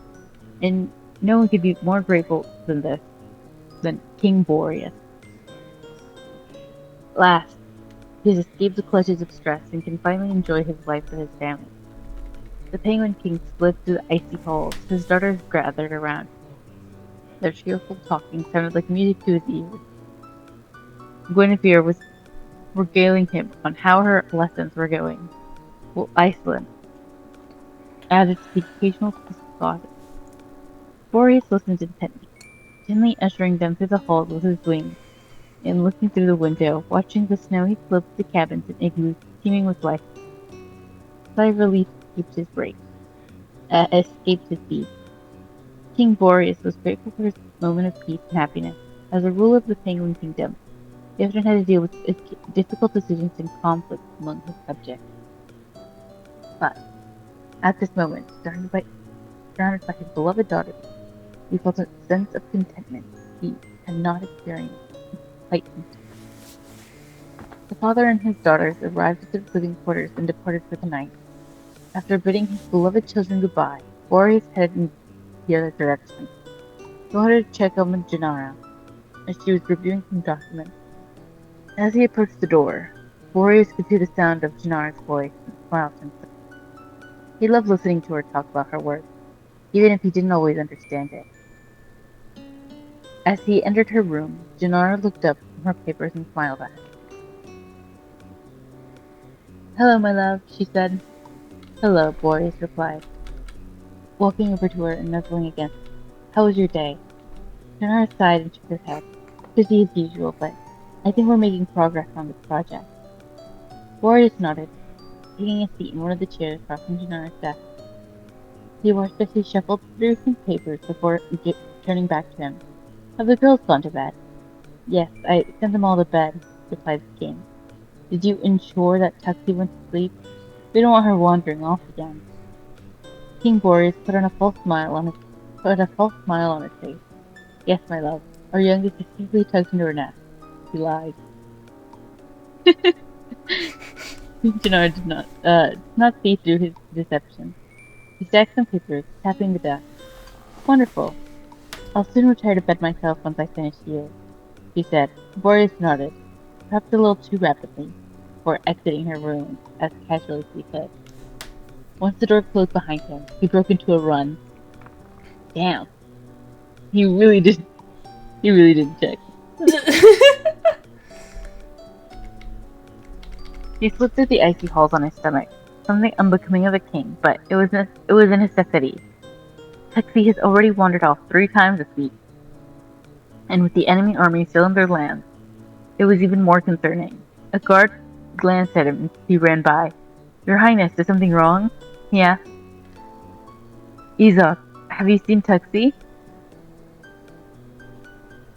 [SPEAKER 2] and no one could be more grateful than King Boreas. Last, he has escaped the clutches of stress and can finally enjoy his life with his family. The Penguin King slid through the icy halls, his daughters gathered around. Their cheerful talking sounded like music to his ears. Guinevere was regaling him on how her lessons were going, while Iceland added to the occasional piece of gossip. Boreas listened intently, gently ushering them through the halls with his wings, and looking through the window, watching the snowy slopes of the cabins and igloos teeming with life. Sigh of relief escaped his beak. King Boreas was grateful for his moment of peace and happiness. As a ruler of the Penguin Kingdom, he often had to deal with difficult decisions and conflicts among his subjects. But at this moment, surrounded by his beloved daughters, he felt a sense of contentment he had not experienced quite some time. The father and his daughters arrived at their living quarters and departed for the night. After bidding his beloved children goodbye, Boreas headed in the other direction. He wanted to check on Gennaro, as she was reviewing some documents. As he approached the door, Boreas could hear the sound of Gennaro's voice and smiled to himself. He loved listening to her talk about her work, even if he didn't always understand it. As he entered her room, Gennaro looked up from her papers and smiled at him. "Hello, my love," she said. "Hello," Boreas replied, walking over to her and nuzzling against her. "How was your day?" Gennaro sighed and shook his head. "Busy as usual, but I think we're making progress on this project." Boreas nodded, taking a seat in one of the chairs across from Gennaro's desk. He watched as he shuffled through some papers before turning back to him. "Have the girls gone to bed?" "Yes, I sent them all to bed," replied the king. "Did you ensure that Tuxie went to sleep? We don't want her wandering off again." King Boreas put a false smile on his face. "Yes, my love. Our youngest is safely tucked into her nest." He lied. Gennaro did not see through his deception. He stacked some papers, tapping the desk. "Wonderful. I'll soon retire to bed myself once I finish here," he said. Boreas nodded, perhaps a little too rapidly, before exiting her room as casually as he could. Once the door closed behind him, he broke into a run. Damn. He really didn't check. He slipped through the icy halls on his stomach, something unbecoming of a king, but it was a necessity. Tuxie has already wandered off 3 times this week, and with the enemy army still in their lands, it was even more concerning. A guard glanced at him as he ran by. "Your Highness, is something wrong?" he asked. "Izok, have you seen Tuxie?"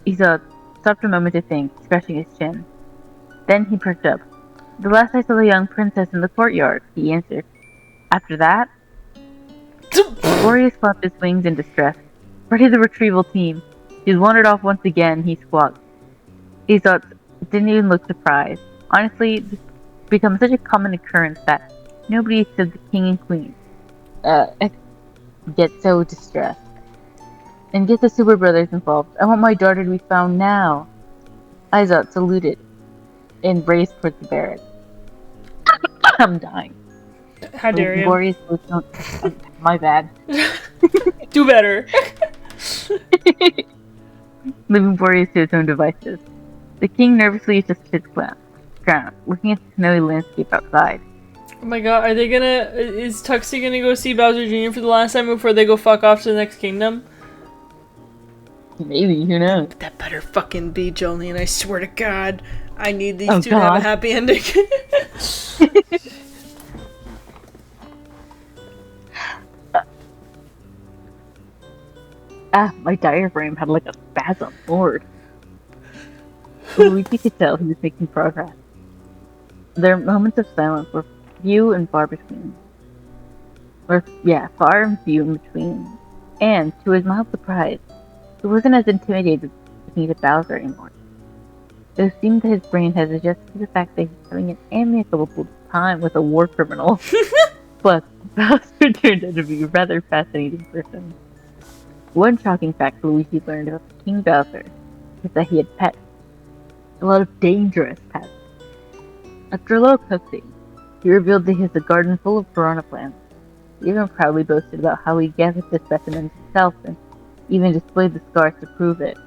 [SPEAKER 2] Izok stopped a moment to think, scratching his chin. Then he perked up. "The last I saw the young princess in the courtyard," he answered. "After that?" Boreas flapped his wings in distress. "Ready the retrieval team. She's wandered off once again," he squawked. Izok didn't even look surprised. Honestly, this becomes such a common occurrence that nobody except the king and queen gets so distressed. "And get the Super Brothers involved. I want my daughter to be found now." Izok saluted and raced towards the barracks. I'm dying.
[SPEAKER 1] How dare you?
[SPEAKER 2] Boreas was my bad.
[SPEAKER 1] Do better.
[SPEAKER 2] Leaving Boreas to his own devices. The king nervously adjusted his ground, looking at the snowy landscape outside.
[SPEAKER 1] Oh my god, is Tuxie gonna go see Bowser Jr. for the last time before they go fuck off to the next kingdom?
[SPEAKER 2] Maybe, who knows?
[SPEAKER 1] That better fucking be Joline, I swear to god. I need these two to have a happy ending.
[SPEAKER 2] My diaphragm had like a spasm. Lord. Luigi could tell he was making progress. Their moments of silence were few and far between. Far and few in between. And, to his mild surprise, he wasn't as intimidated looking at Bowser anymore. It seemed that his brain had adjusted to the fact that he's having an amicable time with a war criminal. Plus, Bowser turned out to be a rather fascinating person. One shocking fact Luigi learned about King Bowser was that he had pets. A lot of dangerous pets. After a little coaxing, he revealed that he has a garden full of piranha plants. He even proudly boasted about how he gathered the specimens himself and even displayed the scars to prove it.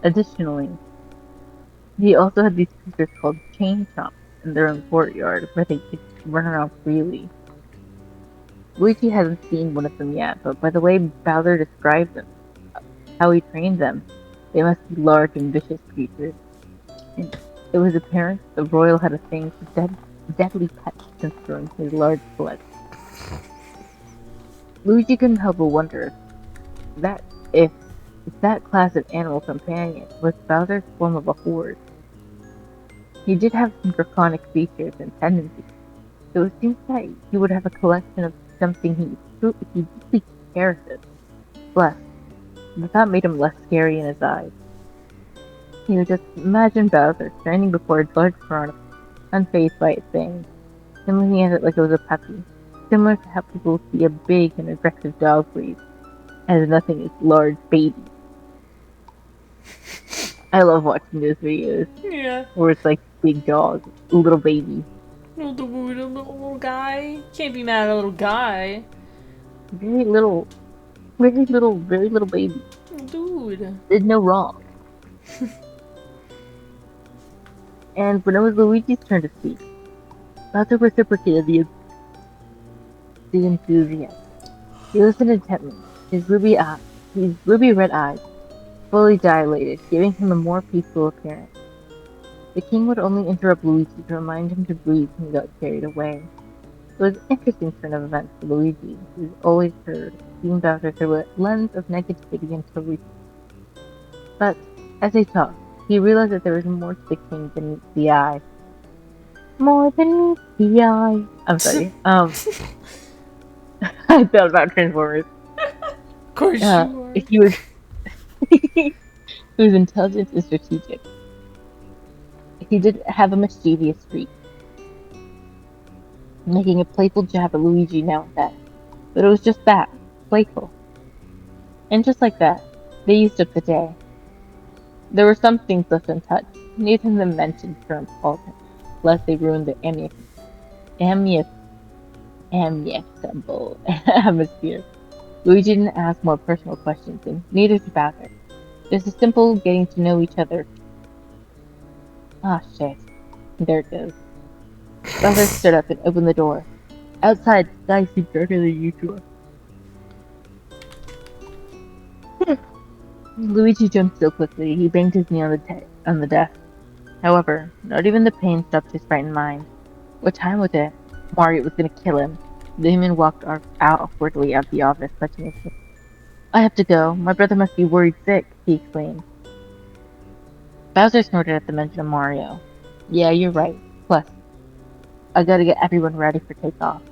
[SPEAKER 2] Additionally, he also had these creatures called chain chomps in their own courtyard where they could run around freely. Luigi hasn't seen one of them yet, but by the way Bowser described them, how he trained them, they must be large and vicious creatures. And it was apparent the royal had a thing for deadly pets considering his large blood. Luigi couldn't help but wonder if that class of animal companion was Bowser's form of a horde. He did have some draconic features and tendencies, so it seems that he would have a collection of something he deeply cherishes. Plus, the thought made him less scary in his eyes. He would just imagine Bowser standing before a large piranha, unfazed by its thing, and looking at it like it was a puppy, similar to how people see a big and aggressive dog breed as nothing is large baby. I love watching those videos
[SPEAKER 1] Yeah.
[SPEAKER 2] where it's like big dog, little baby.
[SPEAKER 1] Little guy. Can't be mad at a little guy.
[SPEAKER 2] Very little, very little baby.
[SPEAKER 1] Dude.
[SPEAKER 2] Did no wrong. And when it was Luigi's turn to speak, Bowser reciprocated the enthusiasm. He listened intently, his ruby red eyes fully dilated, giving him a more peaceful appearance. The king would only interrupt Luigi to remind him to breathe when he got carried away. It was an interesting turn of events for Luigi, who's always heard seeing Bowser through a lens of negativity until recently. But, as they talked, he realized that there was more to the king than meets the eye. More than meets the eye. I'm sorry. I thought about Transformers.
[SPEAKER 1] Of course you are.
[SPEAKER 2] He was he was intelligent and strategic. He did have a mischievous streak, making a playful jab at Luigi now and then. But it was just that, playful. And just like that, they used up the day. There were some things left untouched. Neither of them mentioned term politics, lest they ruined the amicable atmosphere. Luigi didn't ask more personal questions, and neither did Bowser. Just a simple getting to know each other. Ah, shit. There it goes. Bowser stood up and opened the door. Outside, the sky seemed darker than usual. Luigi jumped so quickly, he banged his knee on the desk. However, not even the pain stopped his frightened mind. What time was it? Mario was gonna kill him. The human walked awkwardly out of the office, clutching his face. I have to go. My brother must be worried sick, he exclaimed. Bowser snorted at the mention of Mario. Yeah, you're right. Plus, I gotta get everyone ready for takeoff.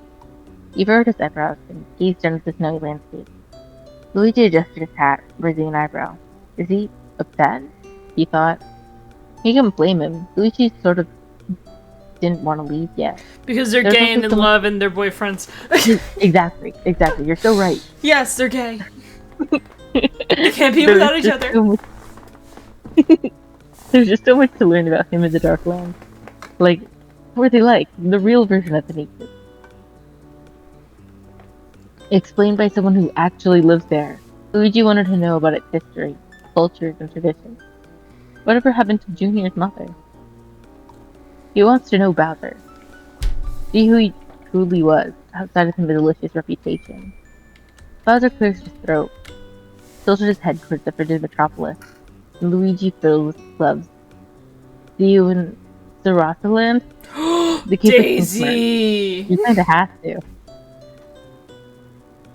[SPEAKER 2] He furrowed his eyebrows and gazed down at the snowy landscape. Luigi adjusted his hat, raising an eyebrow. Is he upset? He thought. He couldn't blame him. Luigi sort of didn't want to leave yet.
[SPEAKER 1] Because they're gay and in love and they're boyfriends.
[SPEAKER 2] Exactly. You're so right.
[SPEAKER 1] Yes, they're gay. They can't be without each other.
[SPEAKER 2] There's just so much to learn about him in the Dark Land. Like, what are they like? The real version of the nature. Explained by someone who actually lives there. Luigi wanted to know about its history, cultures, and traditions. Whatever happened to Junior's mother? He wants to know Bowser. See who he truly was, outside of his delicious reputation. Bowser clears his throat, tilted his head towards the frigid metropolis, and Luigi filled with gloves. See you in Sarasaland?
[SPEAKER 1] Daisy!
[SPEAKER 2] You kinda have to.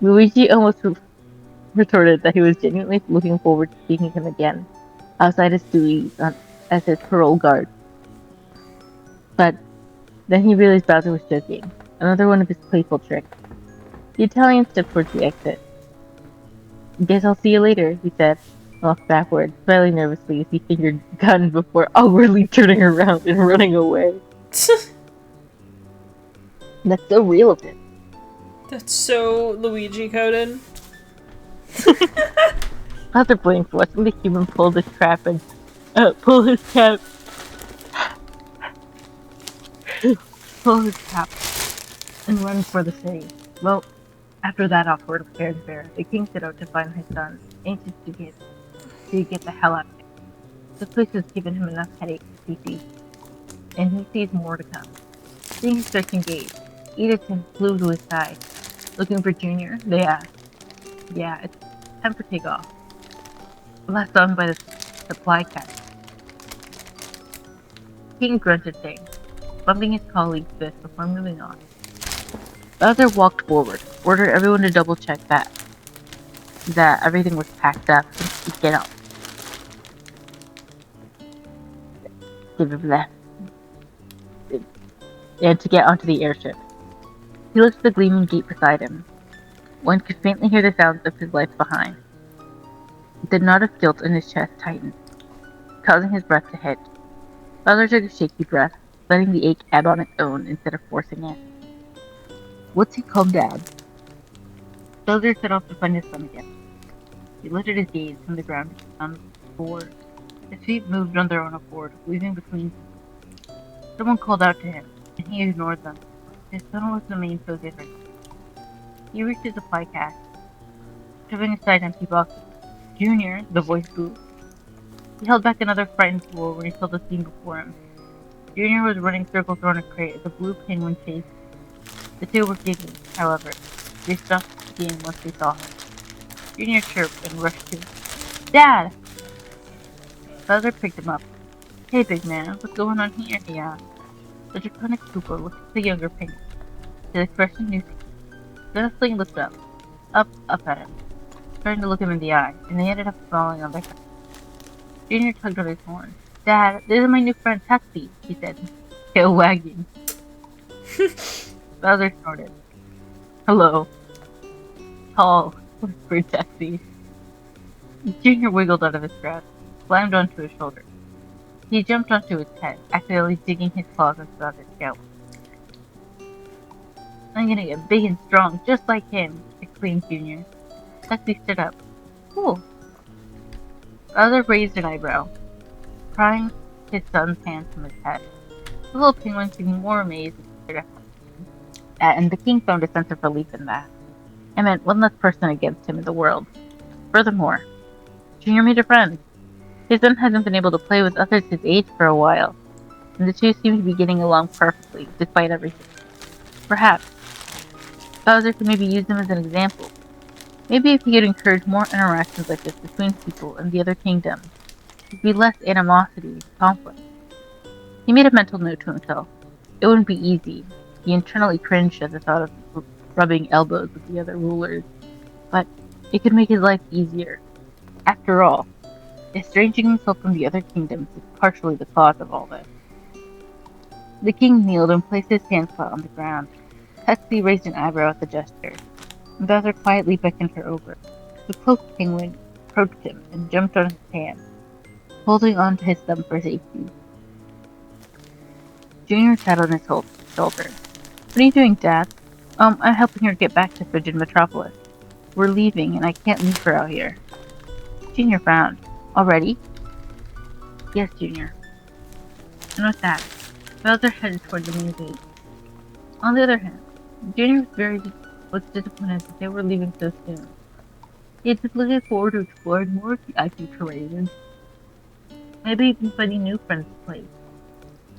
[SPEAKER 2] Luigi almost retorted that he was genuinely looking forward to seeing him again, outside his duties as his parole guard. But then he realized Bowser was joking, another one of his playful tricks. The Italian stepped towards the exit. Guess I'll see you later, he said, and walked backward, smiling nervously as he fingered the gun before awkwardly turning around and running away. That's so real of him.
[SPEAKER 1] That's so Luigi coded.
[SPEAKER 2] Bowser blinked, watching the human pull his cap and pull his cap and run for the city. Well, after that awkward affair, the king set out to find his son, anxious to get the hell out of it. The place has given him enough headaches, he sees, and he sees more to come. Seeing his searching gaze, Edith flew to his side. Looking for Junior? They asked. Yeah, it's time for takeoff. Last on by the supply cache. King grunted things, bumping his colleague's fist before moving on. Bowser walked forward, ordered everyone to double-check that that everything was packed up and to get up. And to get onto the airship. He looked at the gleaming gate beside him. One could faintly hear the sounds of his life behind. The knot of guilt in his chest tightened, causing his breath to hitch. Bowser took a shaky breath, letting the ache ebb on its own instead of forcing it. Once he calmed down, Bowser set off to find his son again. He lifted his gaze from the ground to the floor. His feet moved on their own accord, weaving between. Someone called out to him, and he ignored them. His son was remained so different. He reached his supply cache, shoving aside empty boxes. Junior, the voice boomed. He held back another frightened roar when he saw the scene before him. Junior was running circles around a crate as a blue penguin chased. The two were giggling, however. They stopped again once they saw him. Junior chirped and rushed to him. Dad! Bowser picked him up. Hey, big man, what's going on here? He asked. The draconic Koopa looked at the younger penguin. His expression knew. Then Sling looked up at him, trying to look him in the eye, and they ended up falling on their face. Junior tugged on his horn. Dad, this is my new friend Taxi, he said, tail wagging. Bowser snorted. Hello. Tall, whispered Taxi. Junior wiggled out of his grasp, slammed onto his shoulder. He jumped onto his head, accidentally digging his claws into Bowser's scalp. I'm gonna get big and strong, just like him, exclaimed Junior. Taxi stood up. Cool. Bowser raised an eyebrow, prying his son's hands from his head. The little penguin seemed more amazed and the king found a sense of relief in that. It meant one less person against him in the world. Furthermore, Junior made a friend. His son hasn't been able to play with others his age for a while, and the two seem to be getting along perfectly, despite everything. Perhaps Bowser could maybe use him as an example. Maybe if he could encourage more interactions like this between people and the other kingdoms, there'd be less animosity and conflict. He made a mental note to himself. It wouldn't be easy. He internally cringed at the thought of rubbing elbows with the other rulers, but it could make his life easier. After all, estranging himself from the other kingdoms is partially the cause of all this. The king kneeled and placed his hands flat on the ground. Taxi raised an eyebrow at the gesture, and Bowser quietly beckoned her over. The cloaked penguin approached him and jumped on his hand, holding on to his thumb for safety. Junior sat on his shoulder. What are you doing, Dad? I'm helping her get back to Frigid Metropolis. We're leaving, and I can't leave her out here. Junior frowned. Already? Yes, Junior. And with that, Bowser headed toward the main gate. On the other hand, Junior was disappointed that they were leaving so soon. He had been looking forward to exploring more of the icy terrain and maybe even finding new friends to play.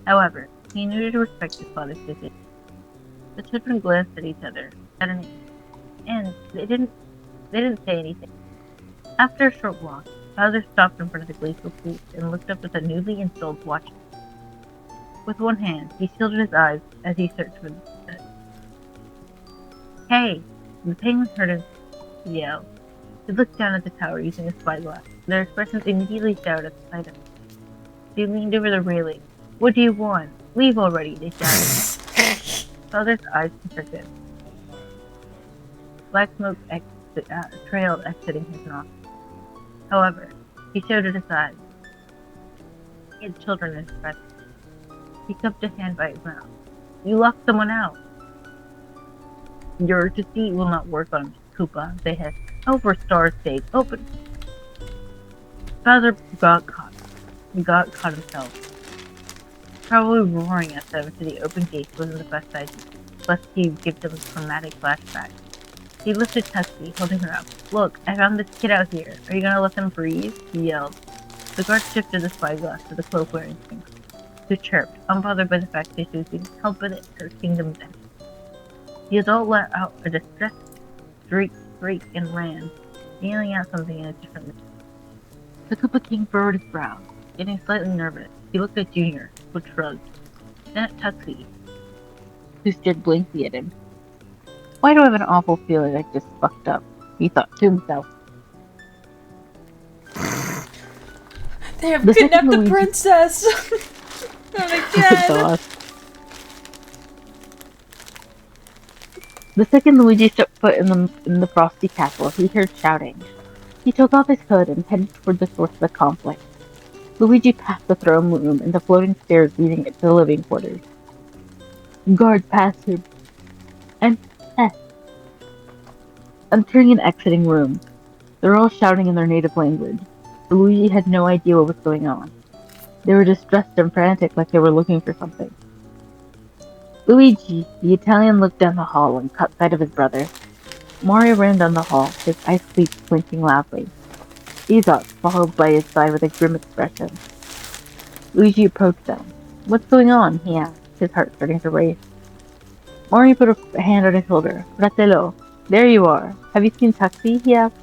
[SPEAKER 2] However, he needed to respect his father's decision. The children glanced at each other, and they didn't say anything. After a short walk, Bowser stopped in front of the glacial fleet and looked up at the newly installed watch. With one hand, he shielded his eyes as he searched for the set. Hey! The penguin heard him yell. He looked down at the tower using a spyglass. Their expressions immediately soured at the sight of him. They leaned over the railing. What do you want? Leave already, they shouted. Bowser's eyes constricted. Black smoke trailed exiting his nostrils. However, he showed it aside. He had children in his presence. He cupped a hand by his mouth. You locked someone out. Your deceit will not work on Koopa, they hissed. Oh, for Star's sake, open. Bowser got caught himself. Probably roaring at them to the open gate wasn't the best idea, lest he give them a traumatic flashback. He lifted Tuxie, holding her up. Look, I found this kid out here. Are you gonna let them breathe? He yelled. The guard shifted the spyglass to the cloak-wearing thing, who chirped, unbothered by the fact that she was being held by her kingdom's enemy. The adult let out a distressed shriek and ran, yelling out something in a different language. The Koopa King furrowed his brow, getting slightly nervous. He looked at Junior, who shrugged, then at Tuxie, who stared blankly at him. Why do I have an awful feeling I just fucked up? He thought to himself.
[SPEAKER 1] They have
[SPEAKER 2] The
[SPEAKER 1] kidnapped
[SPEAKER 2] second
[SPEAKER 1] the
[SPEAKER 2] Luigi-
[SPEAKER 1] princess! Not
[SPEAKER 2] Oh
[SPEAKER 1] again!
[SPEAKER 2] gosh. The second Luigi stepped foot in the frosty castle, he heard shouting. He took off his hood and headed toward the source of the conflict. Luigi passed the throne room and the floating stairs leading to the living quarters. Guards passed him, and entering and exiting rooms. They're all shouting in their native language. Luigi had no idea what was going on. They were distressed and frantic like they were looking for something. Luigi! The Italian looked down the hall and caught sight of his brother. Mario ran down the hall, his eyes blinking loudly. Aesop followed by his side with a grim expression. Luigi approached them. What's going on? He asked, his heart starting to race. Mario put a hand on his shoulder. Fratello, there you are. Have you seen Tuxie? He asked.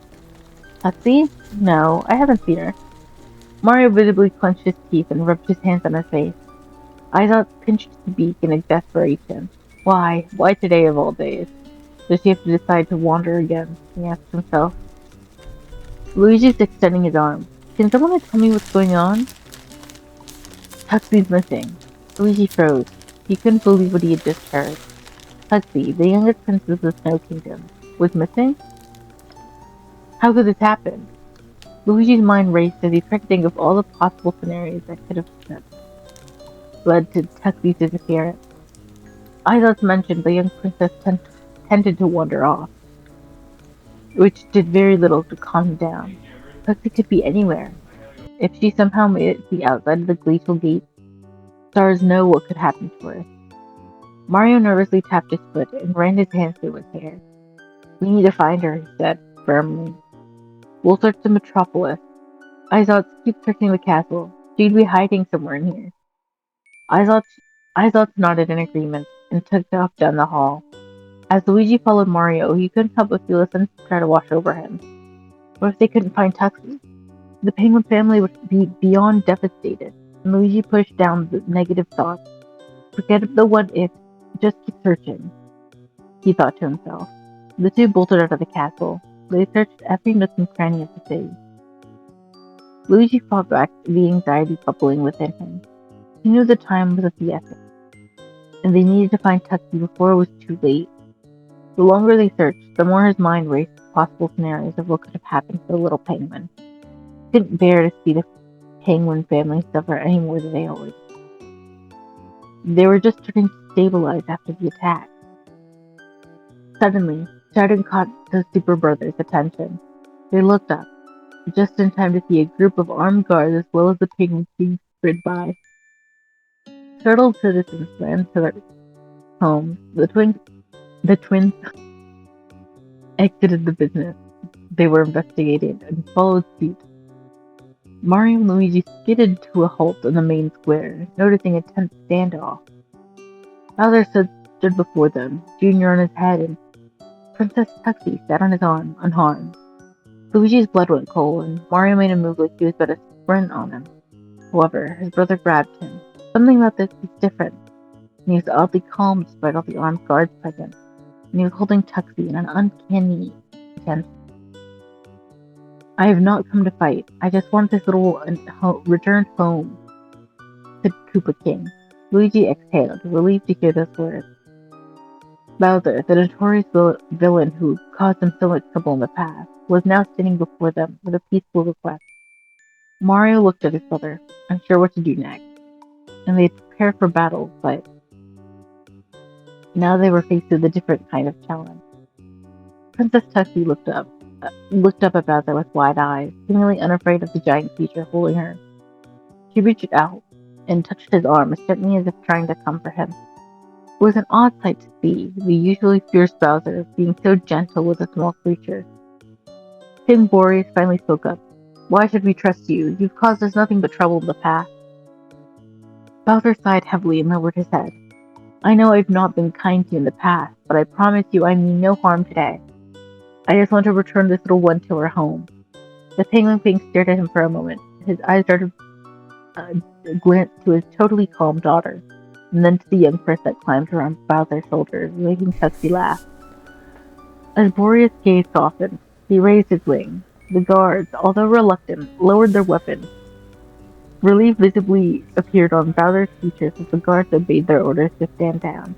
[SPEAKER 2] Tuxie? No, I haven't seen her. Mario visibly clenched his teeth and rubbed his hands on his face. Aesop pinched his beak in exasperation. Why? Why today of all days? Does he have to decide to wander again? He asked himself. Luigi's extending his arm. Can someone tell me what's going on? Tuxie's missing. Luigi froze. He couldn't believe what he had just heard. Tuxie, the youngest princess of the Snow Kingdom, was missing? How could this happen? Luigi's mind raced as he tried to think of all the possible scenarios that could have led to Tuxie's disappearance. Aesop mentioned the young princess tended to wander off, which did very little to calm him down. Tuxie could be anywhere. If she somehow made it to the outside of the glacial gate, stars know what could happen to her. Mario nervously tapped his foot and ran his hands through his hair. We need to find her, he said, firmly. We'll search the metropolis. Aesop, keep searching the castle. She'd be hiding somewhere in here. Aesop nodded in agreement and took off down the hall. As Luigi followed Mario, he couldn't help but feel a sense of dread wash over him. What if they couldn't find Tuxie? The Penguin family would be beyond devastated, and Luigi pushed down the negative thoughts. Forget the what if, just keep searching, he thought to himself. The two bolted out of the castle. They searched every nook and cranny of the city. Luigi fought back the anxiety bubbling within him. He knew the time was of the essence, and they needed to find Tuxie before it was too late. The longer they searched, the more his mind raced with possible scenarios of what could have happened to the little penguin. He couldn't bear to see the penguin family suffer any more than they always did. They were just starting to stabilize after the attack. Suddenly, shouting caught the Super Brothers' attention. They looked up, just in time to see a group of armed guards as well as the penguins being sped by. Startled citizens ran to their homes. The twins exited the business they were investigating and followed suit. Mario and Luigi skidded to a halt in the main square, noticing a tense standoff. Bowser stood before them, Junior on his head, and Princess Tuxie sat on his arm, unharmed. Luigi's blood went cold, and Mario made a move like he was about to sprint on him. However, his brother grabbed him. Something about this was different, and he was oddly calm despite all the armed guards present, and he was holding Tuxie in an uncanny tense. I have not come to fight. I just want this little returned home, said Koopa King. Luigi exhaled, relieved to hear those words. Bowser, the notorious villain who caused them so much trouble in the past, was now standing before them with a peaceful request. Mario looked at his brother, unsure what to do next, and they prepared for battle, but now they were faced with a different kind of challenge. Princess Tuxie looked up at Bowser with wide eyes, seemingly unafraid of the giant creature holding her. She reached out and touched his arm as gently as if trying to comfort him. It was an odd sight to see, the usually fierce Bowser being so gentle with a small creature. King Boreas finally spoke up. Why should we trust you? You've caused us nothing but trouble in the past. Bowser sighed heavily and lowered his head. I know I've not been kind to you in the past, but I promise you I mean no harm today. I just want to return this little one to her home. The Penguin King stared at him for a moment. His eyes darted glanced to his totally calm daughter, and then to the young prince that climbed around Bowser's shoulders, making Tuxie laugh. As Boreas' gaze softened, he raised his wing. The guards, although reluctant, lowered their weapons. Relief visibly appeared on Bowser's features as the guards obeyed their orders to stand down.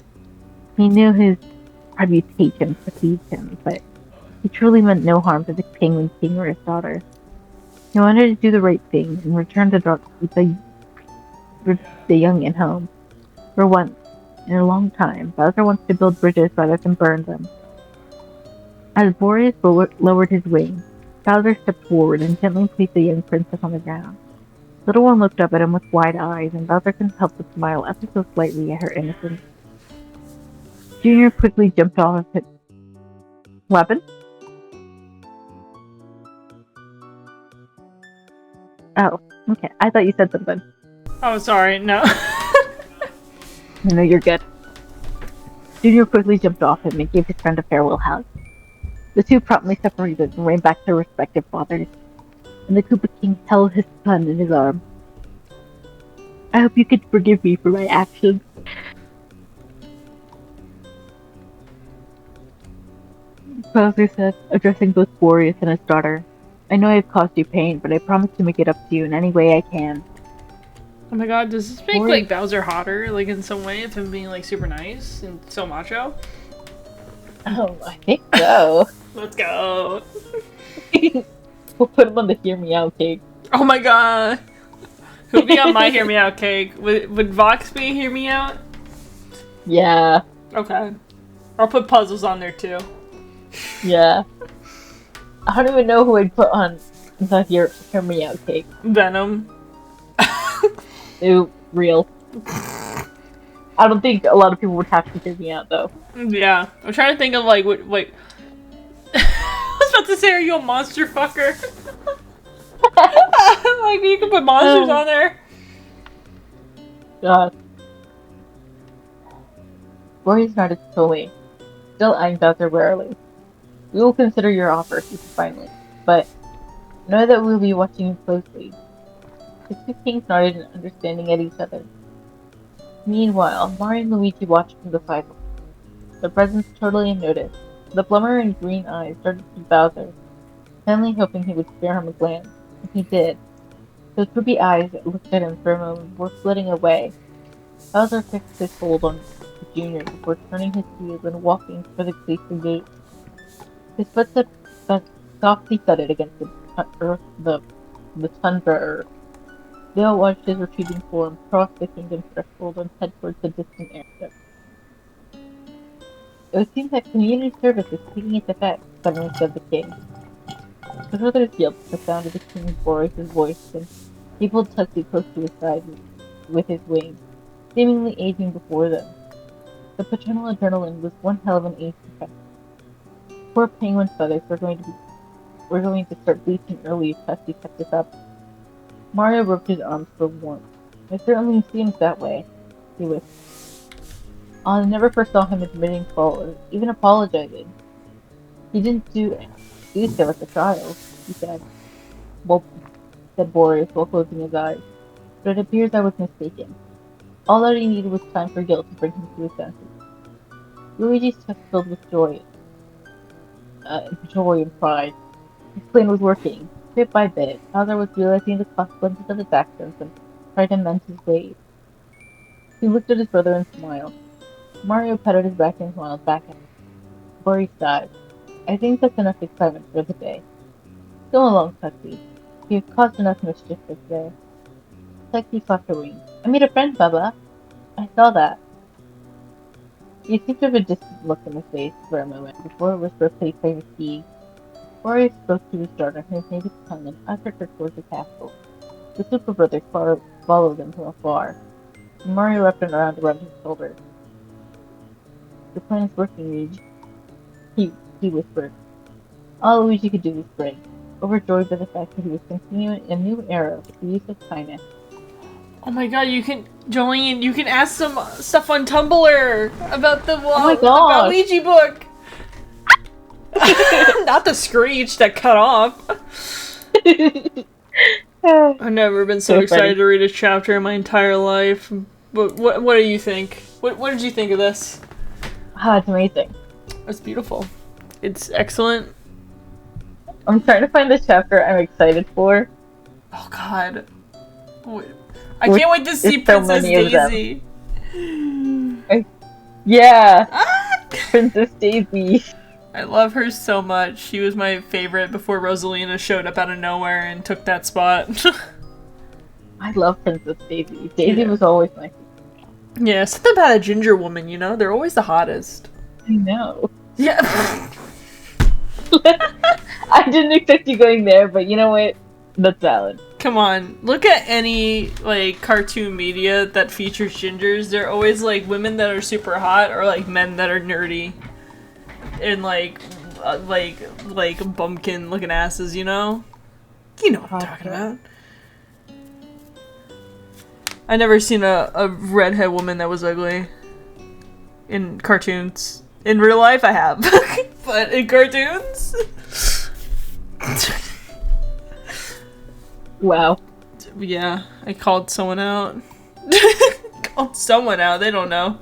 [SPEAKER 2] He knew his reputation precedes him, but he truly meant no harm to the Penguin King or his daughter. He wanted to do the right thing and return the youngin home. For once, in a long time, Bowser wants to build bridges rather than burn them. As Boreas lowered his wing, Bowser stepped forward and gently placed the young princess on the ground. The little one looked up at him with wide eyes, and Bowser couldn't help but smile ever so slightly at her innocence. Junior quickly jumped off of his weapon. Oh, okay. I thought you said something.
[SPEAKER 1] Oh, sorry, no.
[SPEAKER 2] No, you're good. Junior quickly jumped off him and gave his friend a farewell hug. The two promptly separated and ran back to their respective fathers, and the Koopa King held his son in his arms. I hope you can forgive me for my actions. Bowser said, addressing both Boreas and his daughter. I know I've caused you pain, but I promise to make it up to you in any way I can.
[SPEAKER 1] Oh my god, does this make, like, Bowser hotter, like, in some way, of him being, like, super nice and so macho?
[SPEAKER 2] Oh, I think so.
[SPEAKER 1] Let's go.
[SPEAKER 2] We'll put him on the Hear Me Out cake.
[SPEAKER 1] Oh my god. Who'd be on my Hear Me Out cake? Would Vox be Hear Me Out?
[SPEAKER 2] Yeah.
[SPEAKER 1] Okay. I'll put puzzles on there too.
[SPEAKER 2] Yeah. I don't even know who I'd put on the Hear Me Out cake.
[SPEAKER 1] Venom.
[SPEAKER 2] Ew, real. I don't think a lot of people would have to hear me out though.
[SPEAKER 1] Yeah. I'm trying to think of like what I was about to say, are you a monster fucker? Like you can put monsters on there.
[SPEAKER 2] God. Boreas nodded slowly, still eyeing Bowser warily. We will consider your offer, he said finally, but know that we will be watching you closely. The two kings nodded in understanding at each other. Meanwhile, Mario and Luigi watched from the sidelines, their presence totally unnoticed. The plumber in green eyes started to Bowser, finally hoping he would spare him a glance, and he did. Those droopy eyes that looked at him for a moment were flitting away. Bowser fixed his hold on Junior before turning his heels and walking for the castle gate. His footsteps softly thudded against the tundra earth. They all watched his retreating form cross the kingdom's threshold and head towards the distant airship. It would seem that community service is taking its effect, suddenly said the king. The brothers yelped at the sound of the king's voice, and he pulled Tuxie close to his side with his wings, seemingly aging before them. The paternal adrenaline was one hell of an age to catch. Poor penguin feathers were going to start bleaching early if Tuxie kept this up. Mario rubbed his arms for warmth. It certainly seems that way, he whispered. I never first saw him admitting fault or even apologizing. He didn't do so at the trial, he said. Well, said Boreas while closing his eyes. But it appears I was mistaken. All that he needed was time for guilt to bring him to his senses. Luigi's chest filled with joy and pride. His plan was working. Bit by bit, Bowser was realizing the consequences of his actions and tried to mend his ways. He looked at his brother and smiled. Mario patted his back and smiled back at him. Boreas sighed. I think that's enough excitement for the day. Go along, Tuxie. You've caused enough mischief for today. Tuxie flapped her wings. I made a friend, Bubba. I saw that. He seemed to have a distant look in his face for a moment before it was replaced by his key. Boreas spoke to his daughter in his native tongue and ushered her towards the castle. The Super Brothers followed them from afar, and Mario wrapped an arm around his shoulders. The plan is working, Luigi. He whispered. All Luigi could do was grin, overjoyed by the fact that he was continuing a new era with the use of kindness.
[SPEAKER 1] Oh my god, Joline, you can ask some stuff on Tumblr about the Bowluigi book! Not the screech that cut off. I've never been so excited to read a chapter in my entire life. But what do you think? What did you think of this?
[SPEAKER 2] Ah, it's amazing.
[SPEAKER 1] It's beautiful. It's excellent.
[SPEAKER 2] I'm trying to find the chapter I'm excited for.
[SPEAKER 1] Oh god. I can't wait to see
[SPEAKER 2] so
[SPEAKER 1] Princess
[SPEAKER 2] many of them.
[SPEAKER 1] Daisy.
[SPEAKER 2] Yeah,
[SPEAKER 1] Ah!
[SPEAKER 2] Princess Daisy.
[SPEAKER 1] I love her so much. She was my favorite before Rosalina showed up out of nowhere and took that spot.
[SPEAKER 2] I love Princess Daisy. Daisy
[SPEAKER 1] Yeah.
[SPEAKER 2] was always my favorite.
[SPEAKER 1] Yeah, something about a ginger woman, you know? They're always the hottest.
[SPEAKER 2] I know.
[SPEAKER 1] Yeah.
[SPEAKER 2] I didn't expect you going there, but you know what? That's valid.
[SPEAKER 1] Come on, look at any, like, cartoon media that features gingers. They're always, like, women that are super hot or, like, men that are nerdy. And, like bumpkin-looking asses, you know? You know what I'm talking about. I never seen a redhead woman that was ugly. In cartoons. In real life, I have. But in cartoons?
[SPEAKER 2] Wow.
[SPEAKER 1] Yeah, I called someone out. Called someone out, they don't know.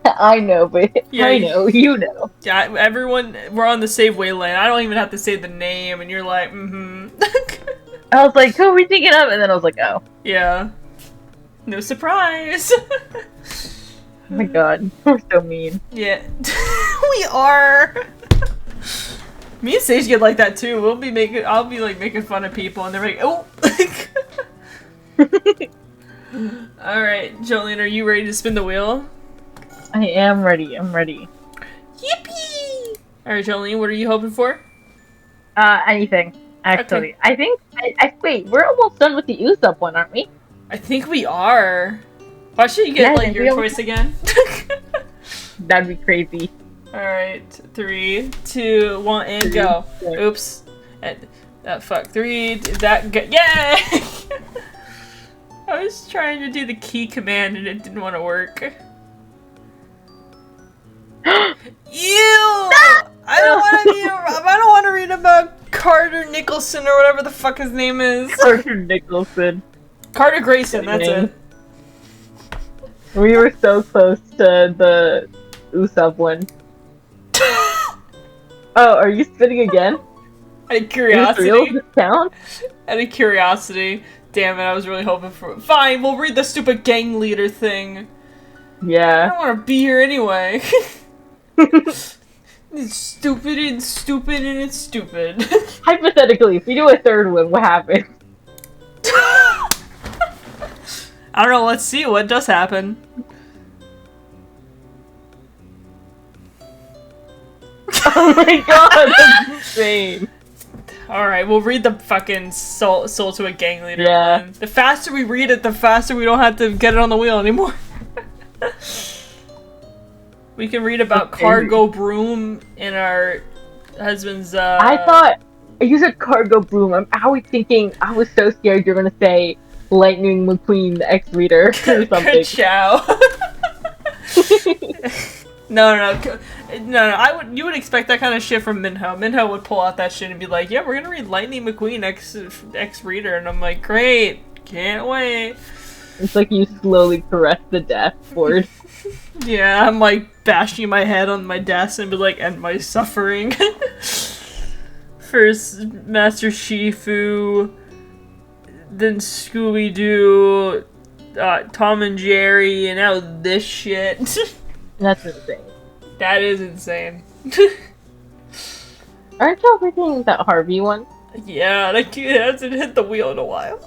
[SPEAKER 2] I know, but
[SPEAKER 1] Yeah,
[SPEAKER 2] I know, you know.
[SPEAKER 1] Yeah, everyone, we're on the same wavelength. I don't even have to say the name, and you're like, mm-hmm.
[SPEAKER 2] I was like, who are we thinking of? And then I was like, oh.
[SPEAKER 1] Yeah. No surprise!
[SPEAKER 2] Oh my god, we're so mean.
[SPEAKER 1] Yeah. We are! Me and Sage get like that too. I'll be like making fun of people, and they're like, oh! Alright, Joline, are you ready to spin the wheel?
[SPEAKER 2] I am ready, I'm ready.
[SPEAKER 1] Yippee! Alright, Joline, what are you hoping for?
[SPEAKER 2] Anything, actually.
[SPEAKER 1] Okay.
[SPEAKER 2] I think, wait, we're almost done with the Usopp one, aren't we?
[SPEAKER 1] I think we are. Why should you get,
[SPEAKER 2] Yeah,
[SPEAKER 1] like, your choice again?
[SPEAKER 2] That'd be crazy.
[SPEAKER 1] Alright, 3, 2, 1, and go.
[SPEAKER 2] Yeah.
[SPEAKER 1] Oops. Fuck. 3, that, go. Yay! I was trying to do the key command and it didn't want to work. Ew! I don't want to read about Carter Nicholson or whatever the fuck his name is.
[SPEAKER 2] Carter Nicholson.
[SPEAKER 1] Carter Grayson, that's it.
[SPEAKER 2] We were so close to the Usopp one. Oh, are you spinning again?
[SPEAKER 1] Out of curiosity.
[SPEAKER 2] Does this count?
[SPEAKER 1] Out of curiosity. Damn it, I was really hoping for- Fine, we'll read the stupid gang leader thing. I
[SPEAKER 2] Yeah.
[SPEAKER 1] don't want to be here anyway. It's stupid and stupid and it's stupid.
[SPEAKER 2] Hypothetically, if we do a third one, what happens?
[SPEAKER 1] I don't know, let's see what does happen.
[SPEAKER 2] Oh my god, that's insane.
[SPEAKER 1] Alright, we'll read the fucking soul to a gang leader
[SPEAKER 2] Yeah.
[SPEAKER 1] one. The faster we read it, the faster we don't have to get it on the wheel anymore. We can read about
[SPEAKER 2] Okay.
[SPEAKER 1] cargo broom in our husband's,
[SPEAKER 2] I thought you said cargo broom. I was so scared you're gonna say Lightning McQueen, the ex-reader, or something.
[SPEAKER 1] Chow. No. You would expect that kind of shit from Minho. Minho would pull out that shit and be like, "Yeah, we're gonna read Lightning McQueen, ex reader," and I'm like, "Great, can't wait."
[SPEAKER 2] It's like you slowly caress the dashboard.
[SPEAKER 1] Yeah, I'm like bashing my head on my desk and be like, "End my suffering." First, Master Shifu, then Scooby Doo, Tom and Jerry, and now this shit.
[SPEAKER 2] That's insane.
[SPEAKER 1] That is insane.
[SPEAKER 2] Aren't y'all reading that Harvey one?
[SPEAKER 1] Yeah, that kid hasn't hit the wheel in a while.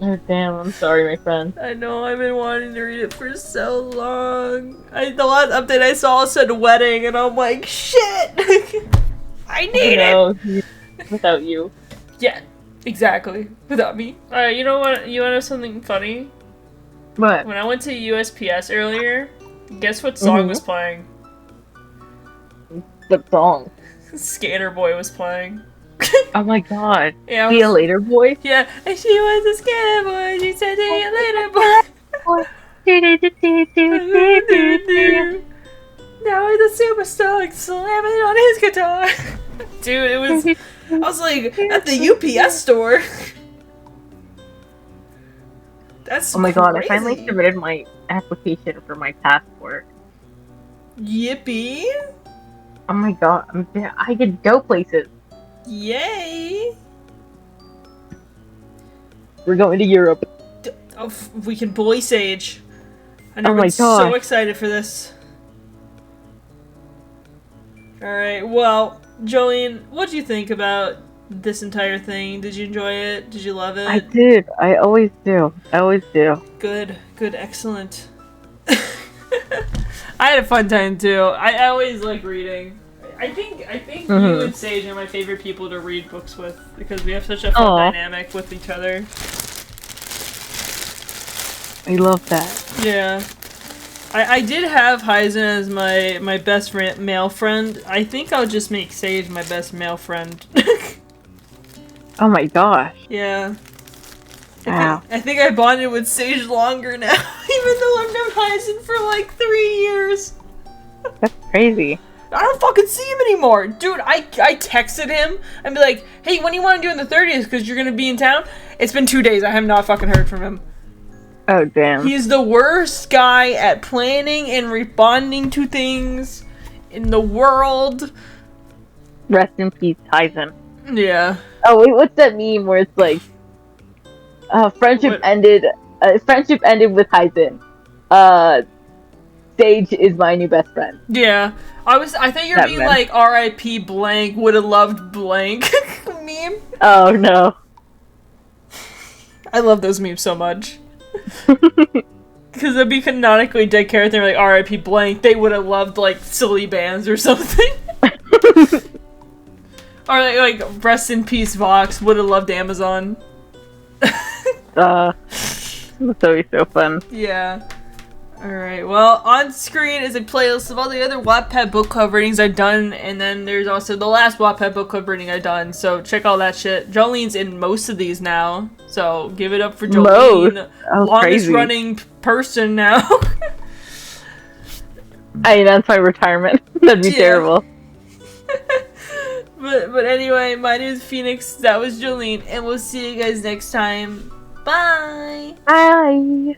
[SPEAKER 2] Oh damn, I'm sorry, my friend.
[SPEAKER 1] I know, I've been wanting to read it for so long. The last update I saw said wedding, and I'm like, shit! I need it!
[SPEAKER 2] Without you.
[SPEAKER 1] Yeah, exactly. Without me. Alright, you know what? You want to know something funny?
[SPEAKER 2] What?
[SPEAKER 1] When I went to USPS earlier, guess what song
[SPEAKER 2] Mhm.
[SPEAKER 1] was playing?
[SPEAKER 2] What song?
[SPEAKER 1] Skater Boy was playing.
[SPEAKER 2] Oh my god.
[SPEAKER 1] Yeah,
[SPEAKER 2] See you later, boy.
[SPEAKER 1] yeah, and she was a skater boy. She said, "See you later, boy." Now he's a superstar, slamming on his guitar. Dude, it was. I was like at the UPS store. That's
[SPEAKER 2] Oh my god, I
[SPEAKER 1] crazy.
[SPEAKER 2] finally submitted my application for my passport.
[SPEAKER 1] Yippee!
[SPEAKER 2] Oh my god, I could go places.
[SPEAKER 1] Yay!
[SPEAKER 2] We're going to Europe.
[SPEAKER 1] We can bully Sage. I've never
[SPEAKER 2] Oh my
[SPEAKER 1] been so
[SPEAKER 2] gosh.
[SPEAKER 1] excited for this. Alright, well, Joline, what do you think about this entire thing? Did you enjoy it? Did you love it?
[SPEAKER 2] I did. I always do. I always do.
[SPEAKER 1] Good, excellent. I had a fun time too. I always like reading. I think you and Sage are my favorite people to read books with because we have such a fun dynamic with each other.
[SPEAKER 2] I love that.
[SPEAKER 1] Yeah. I did have Hyzen as my best male friend. I think I'll just make Sage my best male friend.
[SPEAKER 2] Oh my gosh.
[SPEAKER 1] Yeah.
[SPEAKER 2] Wow.
[SPEAKER 1] I think I bonded with Sage longer now, even though I've known Hyzen for like 3 years.
[SPEAKER 2] That's crazy.
[SPEAKER 1] I don't fucking see him anymore. Dude, I texted him and be like, hey, when do you want to do in the 30th? Because you're going to be in town? It's been 2 days. I have not fucking heard from him.
[SPEAKER 2] Oh, damn.
[SPEAKER 1] He's the worst guy at planning and responding to things in the world.
[SPEAKER 2] Rest in peace, Hyzen.
[SPEAKER 1] Yeah.
[SPEAKER 2] Oh, wait, what's that meme where it's like, friendship ended with Hyzen. Sage is my new best friend.
[SPEAKER 1] Yeah. I thought you were being like R.I.P. blank, would have loved blank meme.
[SPEAKER 2] Oh, no.
[SPEAKER 1] I love those memes so much. Because they'd be canonically dead character like R.I.P. blank, they would have loved like silly bands or something. Or like rest in peace Vox, would have loved Amazon.
[SPEAKER 2] That's always so fun.
[SPEAKER 1] Yeah. Alright, well, on screen is a playlist of all the other Wattpad book club readings I've done, and then there's also the last Wattpad book club reading I've done, so check all that shit. Jolene's in most of these now, so give it up for Jolene. Longest running person now.
[SPEAKER 2] Hey, that's my retirement. That'd be terrible.
[SPEAKER 1] But anyway, my name is Phoenix, that was Jolene, and we'll see you guys next time. Bye!
[SPEAKER 2] Bye!